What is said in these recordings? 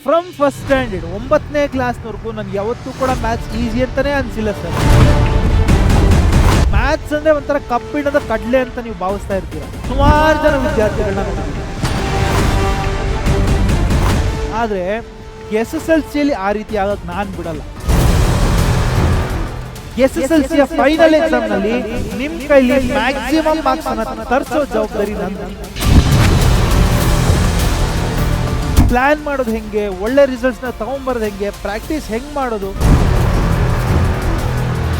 From first standard 9ನೇ ಕ್ಲಾಸ್ನವರೆಗೂ ನನಗೆ ಯಾವತ್ತೂ ಕೂಡ ಮ್ಯಾಥ್ಸ್ ಈಸಿ ಅಂತಾನೆ ಅನಿಸಿಲ್ಲ ಸರ್. ಮ್ಯಾಥ್ಸ್ ಅಂದರೆ ಒಂಥರ ಕಬ್ಬಿಣದ ಕಡಲೆ ಅಂತ ನೀವು ಭಾವಿಸ್ತಾ ಇರ್ತೀರ. ಸುಮಾರು ಜನ ವಿದ್ಯಾರ್ಥಿಗಳನ್ನ ನೋಡಿದ್ದೀವಿ. ಆದರೆ SSLCಯಲ್ಲಿ ಆ ರೀತಿ ಆಗಕ್ಕೆ ನಾನು ಬಿಡಲ್ಲ. SSLCಯ ಫೈನಲ್ ಎಕ್ಸಾಮ್ನಲ್ಲಿ ನಿಮ್ಮ ಕೈಲಿ ಮ್ಯಾಕ್ಸಿಮಮ್ ಮಾರ್ಕ್ಸ್ ಅನ್ನು ತರಿಸೋ ಜವಾಬ್ದಾರಿ ನಂದು. ಪ್ಲಾನ್ ಮಾಡೋದು ಹೆಂಗೆ, ಒಳ್ಳೆ ರಿಸಲ್ಟ್ಸ್ನ ತಗೊಂಡ್ಬರೋದು ಹೆಂಗೆ, ಪ್ರಾಕ್ಟೀಸ್ ಹೆಂಗೆ ಮಾಡೋದು,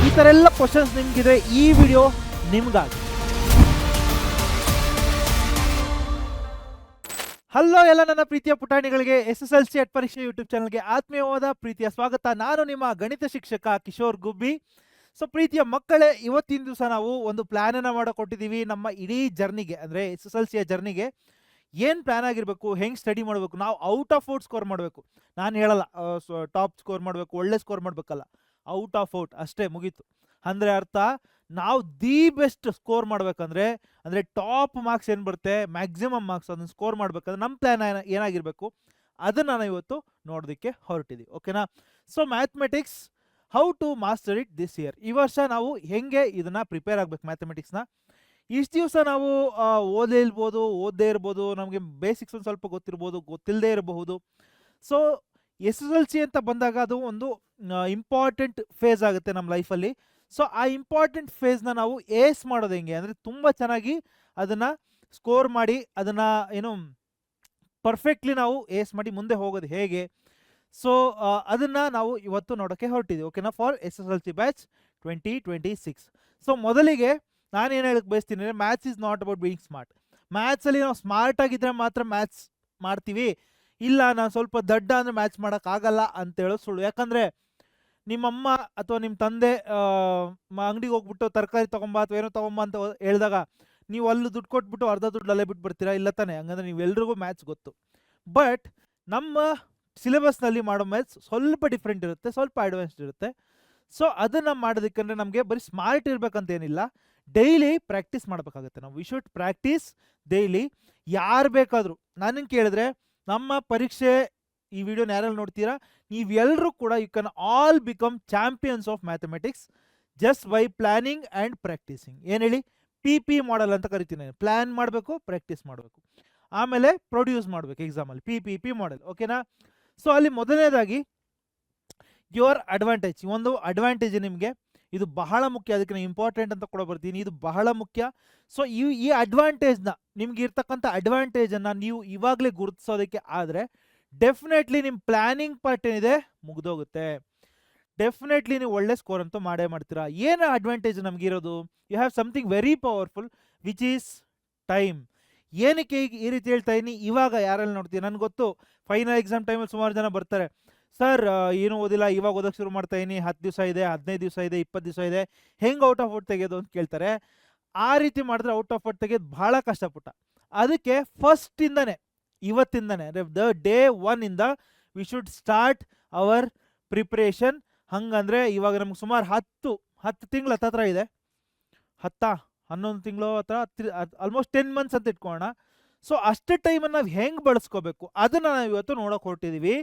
ಈ ಥರ ಎಲ್ಲ ಕ್ವಶನ್ಸ್ ನಿಮಗಿದೆ. ಈ ವಿಡಿಯೋ ನಿಮ್ಗಾಗಿ. ಹಲೋ ಎಲ್ಲ ನನ್ನ ಪ್ರೀತಿಯ ಪುಟಾಣಿಗಳಿಗೆ SSLC ಅಟ್ ಪರೀಕ್ಷೆ ಯೂಟ್ಯೂಬ್ ಚಾನಲ್ಗೆ ಆತ್ಮೀಯವಾದ ಪ್ರೀತಿಯ ಸ್ವಾಗತ. ನಾನು ನಿಮ್ಮ ಗಣಿತ ಶಿಕ್ಷಕ ಕಿಶೋರ್ ಗುಬ್ಬಿ. ಸೊ ಪ್ರೀತಿಯ ಮಕ್ಕಳೇ, ಇವತ್ತಿನ ದಿವಸ ನಾವು ಒಂದು ಪ್ಲ್ಯಾನನ್ನು ಮಾಡಿಕೊಟ್ಟಿದ್ದೀವಿ ನಮ್ಮ ಇಡೀ ಜರ್ನಿಗೆ, ಅಂದರೆ SSLCಯ ಜರ್ನಿಗೆ. ಏನು ಪ್ಲ್ಯಾನ್ ಆಗಿರಬೇಕು, ಹೆಂಗೆ ಸ್ಟಡಿ ಮಾಡಬೇಕು, ನಾವು ಔಟ್ ಆಫ್ ಔಟ್ ಸ್ಕೋರ್ ಮಾಡಬೇಕು. ನಾನು ಹೇಳಲ್ಲ ಟಾಪ್ ಸ್ಕೋರ್ ಮಾಡಬೇಕು, ಒಳ್ಳೆ ಸ್ಕೋರ್ ಮಾಡಬೇಕಲ್ಲ, ಔಟ್ ಆಫ್ ಔಟ್ ಅಷ್ಟೇ, ಮುಗೀತು. ಅಂದರೆ ಅರ್ಥ, ನಾವು ದಿ ಬೆಸ್ಟ್ ಸ್ಕೋರ್ ಮಾಡಬೇಕಂದ್ರೆ, ಅಂದರೆ ಟಾಪ್ ಮಾರ್ಕ್ಸ್ ಏನು ಬರುತ್ತೆ, ಮ್ಯಾಕ್ಸಿಮಮ್ ಮಾರ್ಕ್ಸ್ ಅದನ್ನು ಸ್ಕೋರ್ ಮಾಡಬೇಕಂದ್ರೆ ನಮ್ಮ ಪ್ಲ್ಯಾನ್ ಏನಾಗಿರಬೇಕು ಅದನ್ನು ನಾವು ಇವತ್ತು ನೋಡೋದಕ್ಕೆ ಹೊರಟಿದ್ದೀವಿ. ಓಕೆನಾ? So mathematics, how to master it this year. ಈ ವರ್ಷ ನಾವು ಹೆಂಗೆ ಇದನ್ನು ಪ್ರಿಪೇರ್ ಆಗಬೇಕು ಮ್ಯಾಥಮೆಟಿಕ್ಸ್ನ. ಇಷ್ಟು ದಿವಸ ನಾವು ಓದದೇ ಇರ್ಬೋದು, ನಮಗೆ ಬೇಸಿಕ್ಸ್ ಒಂದು ಸ್ವಲ್ಪ ಗೊತ್ತಿರ್ಬೋದು, ಗೊತ್ತಿಲ್ಲದೆ ಇರಬಹುದು. ಸೊ SSLC ಅಂತ ಬಂದಾಗ ಅದು ಒಂದು ಇಂಪಾರ್ಟೆಂಟ್ ಫೇಸ್ ಆಗುತ್ತೆ ನಮ್ಮ ಲೈಫಲ್ಲಿ. ಸೊ ಆ ಇಂಪಾರ್ಟೆಂಟ್ ಫೇಸ್ನ ನಾವು ಏಸ್ ಮಾಡೋದು ಹೆಂಗೆ, ಅಂದರೆ ತುಂಬ ಚೆನ್ನಾಗಿ ಅದನ್ನು ಸ್ಕೋರ್ ಮಾಡಿ ಅದನ್ನು ಏನು ಪರ್ಫೆಕ್ಟ್ಲಿ ನಾವು ಏಸ್ ಮಾಡಿ ಮುಂದೆ ಹೋಗೋದು ಹೇಗೆ, ಸೊ ಅದನ್ನು ನಾವು ಇವತ್ತು ನೋಡೋಕ್ಕೆ ಹೊರಟಿದ್ದೀವಿ. ಓಕೆನಾ? For SSLC batch 2026. ಸೊ ಮೊದಲಿಗೆ ನಾನೇನು ಹೇಳಕ್ಕೆ ಬಯಸ್ತೀನಿ ಅಂದರೆ, maths is not about being smart. ಮ್ಯಾಥ್ಸಲ್ಲಿ ನಾವು ಸ್ಮಾರ್ಟ್ ಆಗಿದ್ದರೆ ಮಾತ್ರ ಮ್ಯಾಥ್ಸ್ ಮಾಡ್ತೀವಿ, ಇಲ್ಲ ನಾನು ಸ್ವಲ್ಪ ದಡ್ಡ ಅಂದರೆ ಮ್ಯಾಥ್ಸ್ ಮಾಡೋಕ್ಕಾಗಲ್ಲ ಅಂತೇಳೋದು ಸುಳ್ಳು. ಯಾಕಂದರೆ ನಿಮ್ಮಮ್ಮ ಅಥವಾ ನಿಮ್ಮ ತಂದೆ ಅಂಗಡಿಗೆ ಹೋಗ್ಬಿಟ್ಟು ತರಕಾರಿ ತೊಗೊಂಬ ಅಥವಾ ಏನೋ ತೊಗೊಂಬ ಅಂತ ಹೇಳಿದಾಗ ನೀವು ಅಲ್ಲಿ ದುಡ್ಡು ಕೊಟ್ಬಿಟ್ಟು ಅರ್ಧ ದುಡ್ಡು ಅಲ್ಲೇ ಬಿಟ್ಟು ಬರ್ತೀರಾ, ಇಲ್ಲ ತಾನೆ? ಹಂಗಂದ್ರೆ ನೀವೆಲ್ರಿಗೂ ಮ್ಯಾಥ್ಸ್ ಗೊತ್ತು. ಬಟ್ ನಮ್ಮ ಸಿಲೆಬಸ್ನಲ್ಲಿ ಮಾಡೋ ಮ್ಯಾಥ್ಸ್ ಸ್ವಲ್ಪ ಡಿಫ್ರೆಂಟ್ ಇರುತ್ತೆ, ಸ್ವಲ್ಪ ಅಡ್ವಾನ್ಸ್ಡ್ ಇರುತ್ತೆ. ಸೊ ಅದನ್ನು ಮಾಡೋದಕ್ಕಂದ್ರೆ ನಮಗೆ ಬರೀ ಸ್ಮಾರ್ಟ್ ಇರಬೇಕಂತ ಏನಿಲ್ಲ, ಡೈಲಿ ಪ್ರಾಕ್ಟೀಸ್ ಮಾಡಬೇಕಾಗುತ್ತೆ. ನಾವು ವಿ ಶುಡ್ ಪ್ರಾಕ್ಟೀಸ್ ಡೈಲಿ. ಯಾರು ಬೇಕಾದರೂ ನನಗೆ ಕೇಳಿದ್ರೆ, ನಮ್ಮ ಪರೀಕ್ಷೆ ಈ ವಿಡಿಯೋನ ಯಾರೆಲ್ಲ ನೋಡ್ತೀರಾ, ನೀವೆಲ್ಲರೂ ಕೂಡ you can all become champions of mathematics just by planning and practising. ಏನು ಹೇಳಿ, PP ಮಾಡಲ್ ಅಂತ ಕರಿತೀನಿ. ಪ್ಲ್ಯಾನ್ ಮಾಡಬೇಕು, ಪ್ರಾಕ್ಟೀಸ್ ಮಾಡಬೇಕು, ಆಮೇಲೆ ಪ್ರೊಡ್ಯೂಸ್ ಮಾಡಬೇಕು ಎಕ್ಸಾಮಲ್ಲಿ. PP ಮಾಡಲ್. ಓಕೆನಾ? ಸೊ ಅಲ್ಲಿ ಮೊದಲನೇದಾಗಿ ಯುವರ್ ಅಡ್ವಾಂಟೇಜ್. ಒಂದು ಅಡ್ವಾಂಟೇಜ್ ನಿಮಗೆ, ಇದು ಬಹಳ ಮುಖ್ಯ, ಅದಕ್ಕೆ ನಾನು ಇಂಪಾರ್ಟೆಂಟ್ ಅಂತ ಕೂಡ ಬರ್ತೀನಿ, ಇದು ಬಹಳ ಮುಖ್ಯ. ಸೊ ಈ ಅಡ್ವಾಂಟೇಜ್ನ, ನಿಮ್ಗೆ ಇರ್ತಕ್ಕಂಥ ಅಡ್ವಾಂಟೇಜನ್ನು ನೀವು ಇವಾಗಲೇ ಗುರುತಿಸೋದಕ್ಕೆ ಆದರೆ ಡೆಫಿನೆಟ್ಲಿ ನಿಮ್ಮ ಪ್ಲ್ಯಾನಿಂಗ್ ಪಾರ್ಟ್ ಏನಿದೆ ಮುಗಿದೋಗುತ್ತೆ. ಡೆಫಿನೆಟ್ಲಿ ನೀವು ಒಳ್ಳೆ ಸ್ಕೋರ್ ಅಂತೂ ಮಾಡೇ ಮಾಡ್ತೀರಾ. ಏನು ಅಡ್ವಾಂಟೇಜ್ ನಮಗಿರೋದು, you have something very powerful which is time. ಏನಕ್ಕೆ ಈ ರೀತಿ ಹೇಳ್ತಾ ಇದ್ದೀನಿ, ಇವಾಗ ಯಾರೆಲ್ಲ ನೋಡ್ತೀವಿ, ನನಗೆ ಗೊತ್ತು ಫೈನಲ್ ಎಕ್ಸಾಮ್ ಟೈಮಲ್ಲಿ ಸುಮಾರು ಜನ ಬರ್ತಾರೆ, ಸರ್ ಏನೂ ಓದಿಲ್ಲ, ಇವಾಗ ಓದೋಕ್ಕೆ ಶುರು ಮಾಡ್ತಾ ಇದ್ದೀನಿ, 10 ದಿವಸ ಇದೆ, 15 ದಿವಸ ಇದೆ, 20 ದಿವಸ ಇದೆ, ಹೆಂಗೆ ಔಟ್ ಆಫ್ ಔಟ್ ತೆಗೆಯೋದು ಅಂತ ಕೇಳ್ತಾರೆ. ಆ ರೀತಿ ಮಾಡಿದ್ರೆ ಔಟ್ ಆಫ್ ಔಟ್ ತೆಗೆಯೋದು ಭಾಳ ಕಷ್ಟಪಟ್ಟ. ಅದಕ್ಕೆ ಫಸ್ಟಿಂದನೇ, ಇವತ್ತಿಂದನೇ, ದ ಡೇ 1 ಇಂದ we should start our preparation. ಹಂಗಂದರೆ ಇವಾಗ ನಮ್ಗೆ ಸುಮಾರು 10 ತಿಂಗಳು ಹತ್ರ ಇದೆ, 11 ತಿಂಗಳು ಹತ್ರ, ಆಲ್ಮೋಸ್ಟ್ 10 ಮಂತ್ಸ್ ಅಂತ ಇಟ್ಕೊಳ್ಳೋಣ. ಸೊ ಅಷ್ಟೇ ಟೈಮನ್ನು ನಾವು ಹೆಂಗೆ ಬಳಸ್ಕೋಬೇಕು ಅದನ್ನು ನಾವು ಇವತ್ತು ನೋಡೋಕೆ ಹೊರಟಿದ್ದೀವಿ.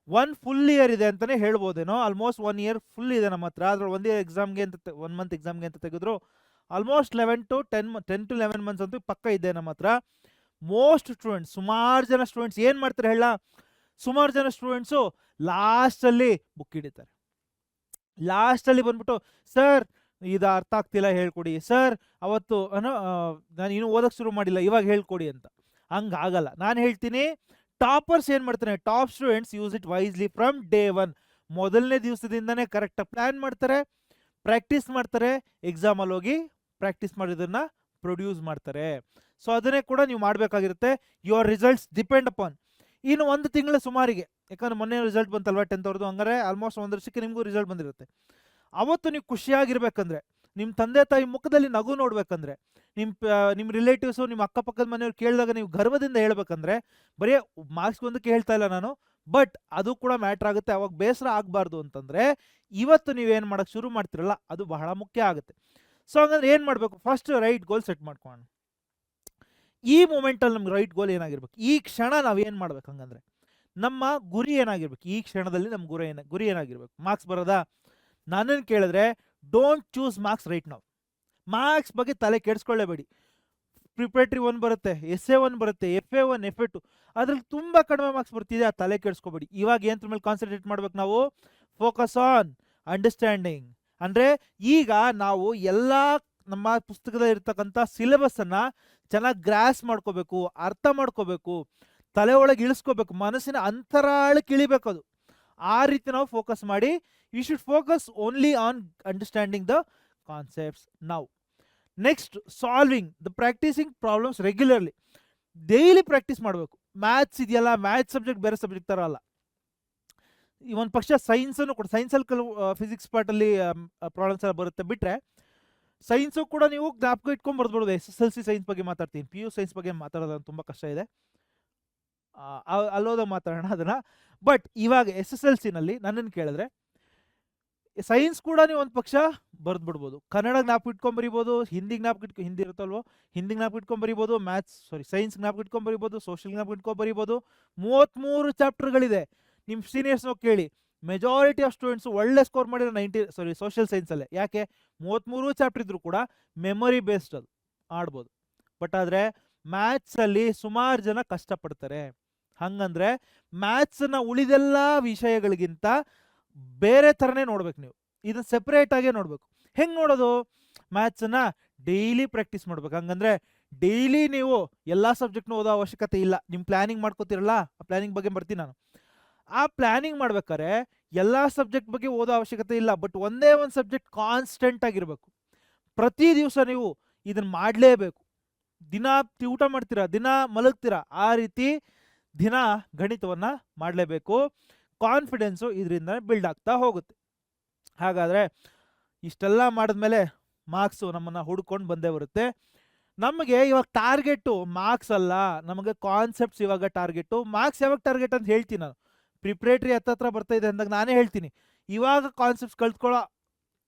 1 ಫುಲ್ ಇಯರ್ ಇದೆ ಅಂತಲೇ ಹೇಳ್ಬೋದೇನೋ, ಆಲ್ಮೋಸ್ಟ್ 1 ಇಯರ್ ಫುಲ್ ಇದೆ ನಮ್ಮ ಹತ್ರ. ಅದ್ರಲ್ಲಿ 1 ಇಯರ್ ಎಕ್ಸಾಮ್ಗೆ ಅಂತ 1 ಮಂತ್ ಎಕ್ಸಾಮ್ಗೆ ಅಂತ ತೆಗೆದ್ರು ಆಲ್ಮೋಸ್ಟ್ 10 to 11 ಮಂತ್ಸ್ ಅಂತೂ ಪಕ್ಕ ಇದೆ ನಮ್ಮ ಹತ್ರ. ಮೋಸ್ಟ್ ಸ್ಟೂಡೆಂಟ್ಸ್, ಸುಮಾರು ಜನ ಸ್ಟೂಡೆಂಟ್ಸ್ ಏನು ಮಾಡ್ತಾರೆ ಹೇಳ, ಸುಮಾರು ಜನ ಸ್ಟೂಡೆಂಟ್ಸು ಲಾಸ್ಟಲ್ಲಿ ಬುಕ್ ಹಿಡಿತಾರೆ. ಲಾಸ್ಟಲ್ಲಿ ಬಂದ್ಬಿಟ್ಟು, ಸರ್ ಇದು ಅರ್ಥ ಆಗ್ತಿಲ್ಲ ಹೇಳ್ಕೊಡಿ, ಸರ್ ಅವತ್ತು ನಾನು ಇನ್ನೂ ಓದೋಕ್ಕೆ ಶುರು ಮಾಡಿಲ್ಲ ಇವಾಗ ಹೇಳ್ಕೊಡಿ ಅಂತ. ಹಂಗಾಗಲ್ಲ. ನಾನು ಹೇಳ್ತೀನಿ, ಟಾಪರ್ಸ್ ಏನು ಮಾಡ್ತಾರೆ, top students use it wisely from day 1. ಮೊದಲನೇ ದಿವಸದಿಂದನೇ ಕರೆಕ್ಟಾಗಿ ಪ್ಲ್ಯಾನ್ ಮಾಡ್ತಾರೆ, ಪ್ರಾಕ್ಟೀಸ್ ಮಾಡ್ತಾರೆ, ಎಕ್ಸಾಮಲ್ಲಿ ಹೋಗಿ ಪ್ರಾಕ್ಟೀಸ್ ಮಾಡಿದ್ದನ್ನು ಪ್ರೊಡ್ಯೂಸ್ ಮಾಡ್ತಾರೆ. ಸೊ ಅದನ್ನೇ ಕೂಡ ನೀವು ಮಾಡಬೇಕಾಗಿರುತ್ತೆ. Your results depend upon. ಇನ್ನು 1 ತಿಂಗಳ ಸುಮಾರಿಗೆ, ಯಾಕಂದರೆ ಮೊನ್ನೆ ರಿಸಲ್ಟ್ ಬಂತಲ್ವ 10th ಅವ್ರದ್ದು, ಹಂಗಾರೆ ಆಲ್ಮೋಸ್ಟ್ 1 ವರ್ಷಕ್ಕೆ ನಿಮಗೂ ರಿಸಲ್ಟ್ ಬಂದಿರುತ್ತೆ. ಅವತ್ತು ನೀವು ಖುಷಿಯಾಗಿರ್ಬೇಕಂದ್ರೆ, ನಿಮ್ಮ ತಂದೆ ತಾಯಿ ಮುಖದಲ್ಲಿ ನಗು ನೋಡ್ಬೇಕಂದ್ರೆ, ನಿಮ್ಮ ರಿಲೇಟಿವ್ಸು, ನಿಮ್ಮ ಅಕ್ಕಪಕ್ಕದ ಮನೆಯವ್ರು ಕೇಳಿದಾಗ ನೀವು ಗರ್ವದಿಂದ ಹೇಳ್ಬೇಕಂದ್ರೆ, ಬರೀ ಮಾರ್ಕ್ಸ್ ಒಂದಕ್ಕೆ ಹೇಳ್ತಾ ಇಲ್ಲ ನಾನು, ಬಟ್ ಅದು ಕೂಡ ಮ್ಯಾಟ್ರ್ ಆಗುತ್ತೆ. ಅವಾಗ ಬೇಸರ ಆಗಬಾರ್ದು ಅಂತಂದರೆ ಇವತ್ತು ನೀವೇನು ಮಾಡೋಕ್ಕೆ ಶುರು ಮಾಡ್ತಿರಲ್ಲ ಅದು ಬಹಳ ಮುಖ್ಯ ಆಗುತ್ತೆ. ಸೊ ಹಂಗಂದ್ರೆ ಏನು ಮಾಡಬೇಕು, ಫಸ್ಟ್ ರೈಟ್ ಗೋಲ್ ಸೆಟ್ ಮಾಡ್ಕೊಳ್ಳೋಣ. ಈ ಮೂಮೆಂಟಲ್ಲಿ ನಮ್ಗೆ ರೈಟ್ ಗೋಲ್ ಏನಾಗಿರ್ಬೇಕು, ಈ ಕ್ಷಣ ನಾವು ಏನು ಮಾಡ್ಬೇಕು, ಹಂಗಂದ್ರೆ ನಮ್ಮ ಗುರಿ ಏನಾಗಿರ್ಬೇಕು, ಈ ಕ್ಷಣದಲ್ಲಿ ನಮ್ಮ ಗುರಿ ಏನಾಗಿರ್ಬೇಕು? ಮಾರ್ಕ್ಸ್ ಬರೋದಾ? ನನ್ನನ್ನು ಕೇಳಿದ್ರೆ ಡೋಂಟ್ ಚೂಸ್ ಮಾರ್ಕ್ಸ್ ರೈಟ್ ನಾವು. ಮಾರ್ಕ್ಸ್ ಬಗ್ಗೆ ತಲೆ ಕೆಡಿಸ್ಕೊಳ್ಳೇಬೇಡಿ. ಪ್ರಿಪರೇಟರಿ 1 ಬರುತ್ತೆ, SA 1 ಬರುತ್ತೆ, FA 1, FA 2, ಅದ್ರಲ್ಲಿ ತುಂಬ ಕಡಿಮೆ ಮಾರ್ಕ್ಸ್ ಬರ್ತಿದೆ, ಆ ತಲೆ ಕೆಡಿಸ್ಕೋಬೇಡಿ. ಇವಾಗ ಏನತ್ರ ಮೇಲೆ ಕಾನ್ಸಂಟ್ರೇಟ್ ಮಾಡ್ಬೇಕು ನಾವು? Focus on understanding. ಅಂದರೆ ಈಗ ನಾವು ಎಲ್ಲ ನಮ್ಮ ಪುಸ್ತಕದಲ್ಲಿ ಇರ್ತಕ್ಕಂಥ ಸಿಲೆಬಸ್ಸನ್ನು ಚೆನ್ನಾಗಿ ಗ್ರಾಸ್ ಮಾಡ್ಕೋಬೇಕು, ಅರ್ಥ ಮಾಡ್ಕೋಬೇಕು, ತಲೆ ಒಳಗೆ ಇಳಿಸ್ಕೋಬೇಕು, ಮನಸ್ಸಿನ ಅಂತರಾಳಕ್ಕೆ ಇಳಿಬೇಕು. ಅದು ಆ ರೀತಿ ನಾವು ಫೋಕಸ್ ಮಾಡಿ, you should focus only on understanding the concepts ನಾವು. Next, solving the practising problems regularly. Daily practice ಮಾಡಬೇಕು. ಮ್ಯಾಥ್ಸ್ ಇದೆಯಲ್ಲ, ಮ್ಯಾಥ್ಸ್ ಸಬ್ಜೆಕ್ಟ್ ಬೇರೆ ಸಬ್ಜೆಕ್ಟ್ ಥರ ಅಲ್ಲ. ಈ ಒಂದು ಪಕ್ಷ ಸೈನ್ಸನ್ನು ಕೂಡ, ಸೈನ್ಸಲ್ಲಿ ಕೆಲವು ಫಿಸಿಕ್ಸ್ ಪಾರ್ಟಲ್ಲಿ ಪ್ರಾಬ್ಲಮ್ಸ್ ಎಲ್ಲ ಬರುತ್ತೆ ಬಿಟ್ಟರೆ, ಸೈನ್ಸು ಕೂಡ ನೀವು ಜ್ಞಾಪಕ ಇಟ್ಕೊಂಡು ಬರ್ದ್ಬಿಡೋದು. SSLC ಸೈನ್ಸ್ ಬಗ್ಗೆ ಮಾತಾಡ್ತೀನಿ, PU ಸೈನ್ಸ್ ಬಗ್ಗೆ ಮಾತಾಡೋದು ತುಂಬ ಕಷ್ಟ ಇದೆ, ಅಲ್ಲೋದಾಗ ಮಾತಾಡೋಣ ಅದನ್ನು. ಬಟ್ ಇವಾಗ SSLCನಲ್ಲಿ ನನ್ನನ್ನು ಕೇಳಿದ್ರೆ ಸೈನ್ಸ್ ಕೂಡ ನೀವು ಒಂದು ಪಕ್ಷ ಬರ್ದ್ಬಿಡ್ಬೋದು. ಕನ್ನಡ ಜ್ಞಾಪಕ ಇಟ್ಕೊಂಡು ಬರಿಬೋದು, ಹಿಂದಿ ಇರುತ್ತಲ್ವೋ, ಹಿಂದಿ ಜ್ಞಾಪಕ ಇಟ್ಕೊಂಡು ಬರಿಬೋದು, ಸೈನ್ಸ್ ಜ್ಞಾಪಕ ಇಟ್ಕೊಂಡು ಬರಿಬೋದು, ಸೋಷಿಯಲ್ ಜ್ಞಾಪಕ ಇಟ್ಕೊಂಡು ಬರಿಬೋದು. 33 ಚಾಪ್ಟರ್ಗಳಿದೆ. ನಿಮ್ಮ ಸೀನಿಯರ್ಸ್ನೋ ಕೇಳಿ, ಮೆಜಾರಿಟಿ ಆಫ್ ಸ್ಟೂಡೆಂಟ್ಸು ಒಳ್ಳೆ ಸ್ಕೋರ್ ಮಾಡಿರೋ ಸೋಷಿಯಲ್ ಸೈನ್ಸಲ್ಲೇ. ಯಾಕೆ? 33 ಚಾಪ್ಟರ್ ಇದ್ರೂ ಕೂಡ ಮೆಮೊರಿ ಬೇಸ್ಡ್ ಅದು ಆಡ್ಬೋದು. ಬಟ್ ಆದರೆ ಮ್ಯಾಥ್ಸಲ್ಲಿ ಸುಮಾರು ಜನ ಕಷ್ಟಪಡ್ತಾರೆ. ಹಂಗಂದ್ರೆ ಮ್ಯಾಥ್ಸನ್ನು ಉಳಿದೆಲ್ಲ ವಿಷಯಗಳಿಗಿಂತ ಬೇರೆ ಥರನೇ ನೋಡ್ಬೇಕು ನೀವು. ಇದನ್ನು ಸೆಪ್ರೇಟಾಗೇ ನೋಡಬೇಕು. ಹೆಂಗೆ ನೋಡೋದು? ಮ್ಯಾಥ್ಸನ್ನು ಡೈಲಿ ಪ್ರಾಕ್ಟೀಸ್ ಮಾಡ್ಬೇಕು. ಹಂಗಂದ್ರೆ ಡೈಲಿ ನೀವು ಎಲ್ಲ ಸಬ್ಜೆಕ್ಟ್ನೂ ಓದೋ ಅವಶ್ಯಕತೆ ಇಲ್ಲ. ನಿಮ್ಮ ಪ್ಲ್ಯಾನಿಂಗ್ ಮಾಡ್ಕೋತಿರಲ್ಲ, ಆ ಪ್ಲ್ಯಾನಿಂಗ್ ಬಗ್ಗೆ ಬರ್ತೀನಿ ನಾನು. ಆ ಪ್ಲ್ಯಾನಿಂಗ್ ಮಾಡ್ಬೇಕಾದ್ರೆ ಎಲ್ಲ ಸಬ್ಜೆಕ್ಟ್ ಬಗ್ಗೆ ಓದೋ ಅವಶ್ಯಕತೆ ಇಲ್ಲ. ಬಟ್ ಒಂದೇ ಒಂದು ಸಬ್ಜೆಕ್ಟ್ ಕಾನ್ಸ್ಟೆಂಟ್ ಆಗಿರಬೇಕು. ಪ್ರತಿ ದಿವಸ ನೀವು ಇದನ್ನು ಮಾಡಲೇಬೇಕು. ದಿನ ಊಟ ಮಾಡ್ತೀರಾ, ದಿನ ಮಲಗ್ತೀರಾ, ಆ ರೀತಿ ದಿನ ಗಣಿತವನ್ನು ಮಾಡಲೇಬೇಕು. ಕಾನ್ಫಿಡೆನ್ಸು ಇದರಿಂದ ಬಿಲ್ಡ್ ಆಗ್ತಾ ಹೋಗುತ್ತೆ. ಹಾಗಾದರೆ ಇಷ್ಟೆಲ್ಲ ಮಾಡಿದ್ಮೇಲೆ ಮಾರ್ಕ್ಸು ನಮ್ಮನ್ನು ಹುಡ್ಕೊಂಡು ಬಂದೇ ಬರುತ್ತೆ. ನಮಗೆ ಇವಾಗ ಟಾರ್ಗೆಟು ಮಾರ್ಕ್ಸ್ ಅಲ್ಲ, ನಮಗೆ ಕಾನ್ಸೆಪ್ಟ್ಸ್ ಇವಾಗ ಟಾರ್ಗೆಟು. ಮಾರ್ಕ್ಸ್ ಯಾವಾಗ ಟಾರ್ಗೆಟ್ ಅಂತ ಹೇಳ್ತೀನಿ ನಾನು. ಪ್ರಿಪ್ರೇಟ್ರಿ ಹತ್ತತ್ರ ಬರ್ತಾ ಇದೆ ಅಂದಾಗ ನಾನೇ ಹೇಳ್ತೀನಿ, ಇವಾಗ ಕಾನ್ಸೆಪ್ಟ್ಸ್ ಕಲ್ತ್ಕೊಳ್ಳೋ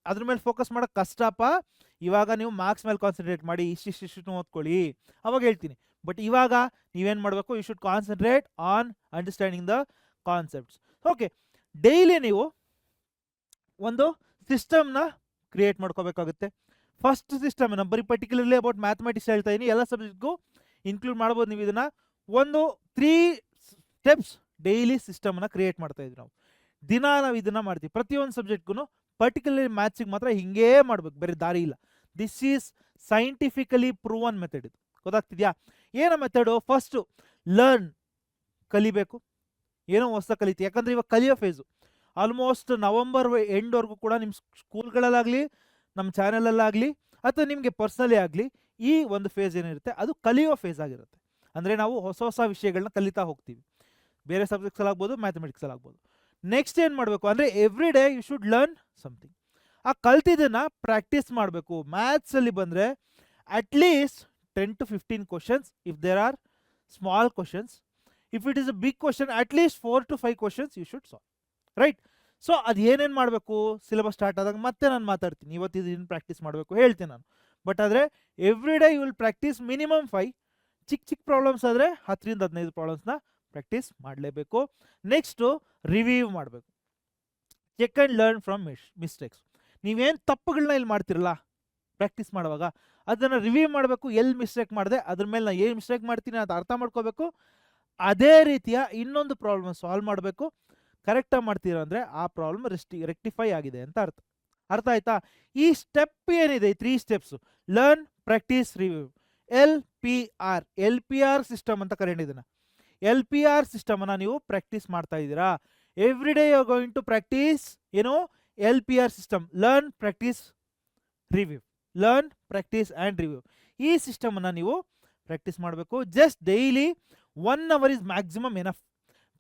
ಅದ್ರ ಮೇಲೆ ಫೋಕಸ್ ಮಾಡೋಕ್ಕೆ ಕಷ್ಟಪ್ಪ, ಇವಾಗ ನೀವು ಮಾರ್ಕ್ಸ್ ಮೇಲೆ ಕಾನ್ಸಂಟ್ರೇಟ್ ಮಾಡಿ, ಇಷ್ಟಿಷ್ಟು ಓದ್ಕೊಳ್ಳಿ, ಅವಾಗ ಹೇಳ್ತೀನಿ. ಬಟ್ ಇವಾಗ ನೀವೇನು ಮಾಡಬೇಕು? You should concentrate on understanding the concepts. Okay, daily ನೀವು ಒಂದು ಸಿಸ್ಟಮ್ನ ಕ್ರಿಯೇಟ್ ಮಾಡ್ಕೋಬೇಕಾಗುತ್ತೆ. ಫಸ್ಟ್ ಸಿಸ್ಟಮ್ ನಾನು ಬರೀ ಪರ್ಟಿಕ್ಯುಲರ್ಲಿ ಅಬೌಟ್ ಮ್ಯಾಥಮೆಟಿಕ್ಸ್ ಹೇಳ್ತಾ ಇದ್ದೀನಿ, ಎಲ್ಲ ಸಬ್ಜೆಕ್ಟ್ಗೂ ಇನ್ಕ್ಲೂಡ್ ಮಾಡ್ಬೋದು ನೀವು ಇದನ್ನು. ಒಂದು 3 ಸ್ಟೆಪ್ಸ್ ಡೈಲಿ ಸಿಸ್ಟಮ್ನ ಕ್ರಿಯೇಟ್ ಮಾಡ್ತಾ ಇದ್ವಿ ನಾವು. ದಿನ ನಾವು ಇದನ್ನು ಮಾಡ್ತೀವಿ. ಪ್ರತಿಯೊಂದು ಸಬ್ಜೆಕ್ಟ್ಗೂ ಪರ್ಟಿಕ್ಯುಲರ್ಲಿ ಮ್ಯಾಥ್ಸಿಗೆ ಮಾತ್ರ ಹಿಂಗೇ ಮಾಡ್ಬೇಕು, ಬೇರೆ ದಾರಿ ಇಲ್ಲ. This is scientifically proven method. ಇದು ಗೊತ್ತಾಗ್ತಿದ್ಯಾ? ಏನೋ ಮೆಥಡು? ಫಸ್ಟು ಲರ್ನ್, ಕಲಿಬೇಕು, ಏನೋ ಹೊಸ ಕಲಿತೀವಿ. ಯಾಕಂದರೆ ಇವಾಗ ಕಲಿಯೋ ಫೇಸು. ಆಲ್ಮೋಸ್ಟ್ ನವಂಬರ್ ಎಂಡ್ವರೆಗೂ ಕೂಡ ನಿಮ್ಮ ಸ್ಕೂಲ್ಗಳಲ್ಲಾಗಲಿ, ನಮ್ಮ ಚಾನಲಲ್ಲಾಗಲಿ, ಅಥವಾ ನಿಮಗೆ ಪರ್ಸ್ನಲಿ ಆಗಲಿ, ಈ ಒಂದು ಫೇಸ್ ಏನಿರುತ್ತೆ ಅದು ಕಲಿಯೋ ಫೇಸ್ ಆಗಿರುತ್ತೆ. ಅಂದರೆ ನಾವು ಹೊಸ ಹೊಸ ವಿಷಯಗಳನ್ನ ಕಲಿತಾ ಹೋಗ್ತೀವಿ. ಬೇರೆ ಸಬ್ಜೆಕ್ಟ್ಸಲ್ಲಾಗ್ಬೋದು, ಮ್ಯಾಥಮೆಟಿಕ್ಸಲ್ಲಾಗ್ಬೋದು. ನೆಕ್ಸ್ಟ್ ಏನು ಮಾಡಬೇಕು ಅಂದರೆ every day you should learn something. ಆ ಕಲ್ತಿದ್ದನ್ನು ಪ್ರಾಕ್ಟೀಸ್ ಮಾಡಬೇಕು. ಮ್ಯಾಥ್ಸಲ್ಲಿ ಬಂದರೆ at least 10 to 15 questions if there are small questions. If it is a big question, at least 4 to 5 questions you should solve. Right? So ಅದು ಏನೇನು ಮಾಡಬೇಕು? ಸಿಲೆಬಸ್ ಸ್ಟಾರ್ಟ್ ಆದಾಗ ಮತ್ತೆ ನಾನು ಮಾತಾಡ್ತೀನಿ, ಇವತ್ತು ಇದನ್ನು ಪ್ರಾಕ್ಟೀಸ್ ಮಾಡಬೇಕು ಹೇಳ್ತೀನಿ ನಾನು. ಬಟ್ ಆದರೆ every day you will practise minimum 5. ಚಿಕ್ಕ ಪ್ರಾಬ್ಲಮ್ಸ್ ಆದರೆ 10 to 15 ಪ್ರಾಬ್ಲಮ್ಸ್ನ ಪ್ರಾಕ್ಟೀಸ್ ಮಾಡಲೇಬೇಕು. ನೆಕ್ಸ್ಟು ರಿವ್ಯೂ ಮಾಡಬೇಕು. Check and learn from mistakes. ನೀವೇನು ತಪ್ಪುಗಳನ್ನ ಇಲ್ಲಿ ಮಾಡ್ತಿರಲ್ಲ ಪ್ರಾಕ್ಟೀಸ್ ಮಾಡುವಾಗ, ಅದನ್ನು ರಿವ್ಯೂ ಮಾಡಬೇಕು. ಎಲ್ಲಿ ಮಿಸ್ಟೇಕ್ ಮಾಡಿದೆ, ಅದ್ರ ಮೇಲೆ ನಾನು ಏನು ಮಿಸ್ಟೇಕ್ ಮಾಡ್ತೀನಿ ಅಂತ ಅರ್ಥ ಮಾಡ್ಕೋಬೇಕು. ಅದೇ ರೀತಿಯ ಇನ್ನೊಂದು ಪ್ರಾಬ್ಲಮ್ ಸಾಲ್ವ್ ಮಾಡಬೇಕು. ಕರೆಕ್ಟಾಗಿ ಮಾಡ್ತೀರ ಅಂದರೆ ಆ ಪ್ರಾಬ್ಲಮ್ ರೆಕ್ಟಿಫೈ ಆಗಿದೆ ಅಂತ ಅರ್ಥ ಆಯ್ತಾ? ಈ ಸ್ಟೆಪ್ ಏನಿದೆ, ಈ 3 steps, learn, practice, review, LPR system ಅಂತ ಕರೆಯೊಂಡಿದ್ದನ್ನು. LPR ಸಿಸ್ಟಮನ್ನು ನೀವು ಪ್ರಾಕ್ಟೀಸ್ ಮಾಡ್ತಾ ಇದ್ದೀರಾ. Every day you are going to practise ಏನು? LPR system, learn, practice, review. Learn, practice and review. ಈ ಸಿಸ್ಟಮನ್ನು ನೀವು ಪ್ರಾಕ್ಟೀಸ್ ಮಾಡಬೇಕು. Just daily 1 hour is maximum enough.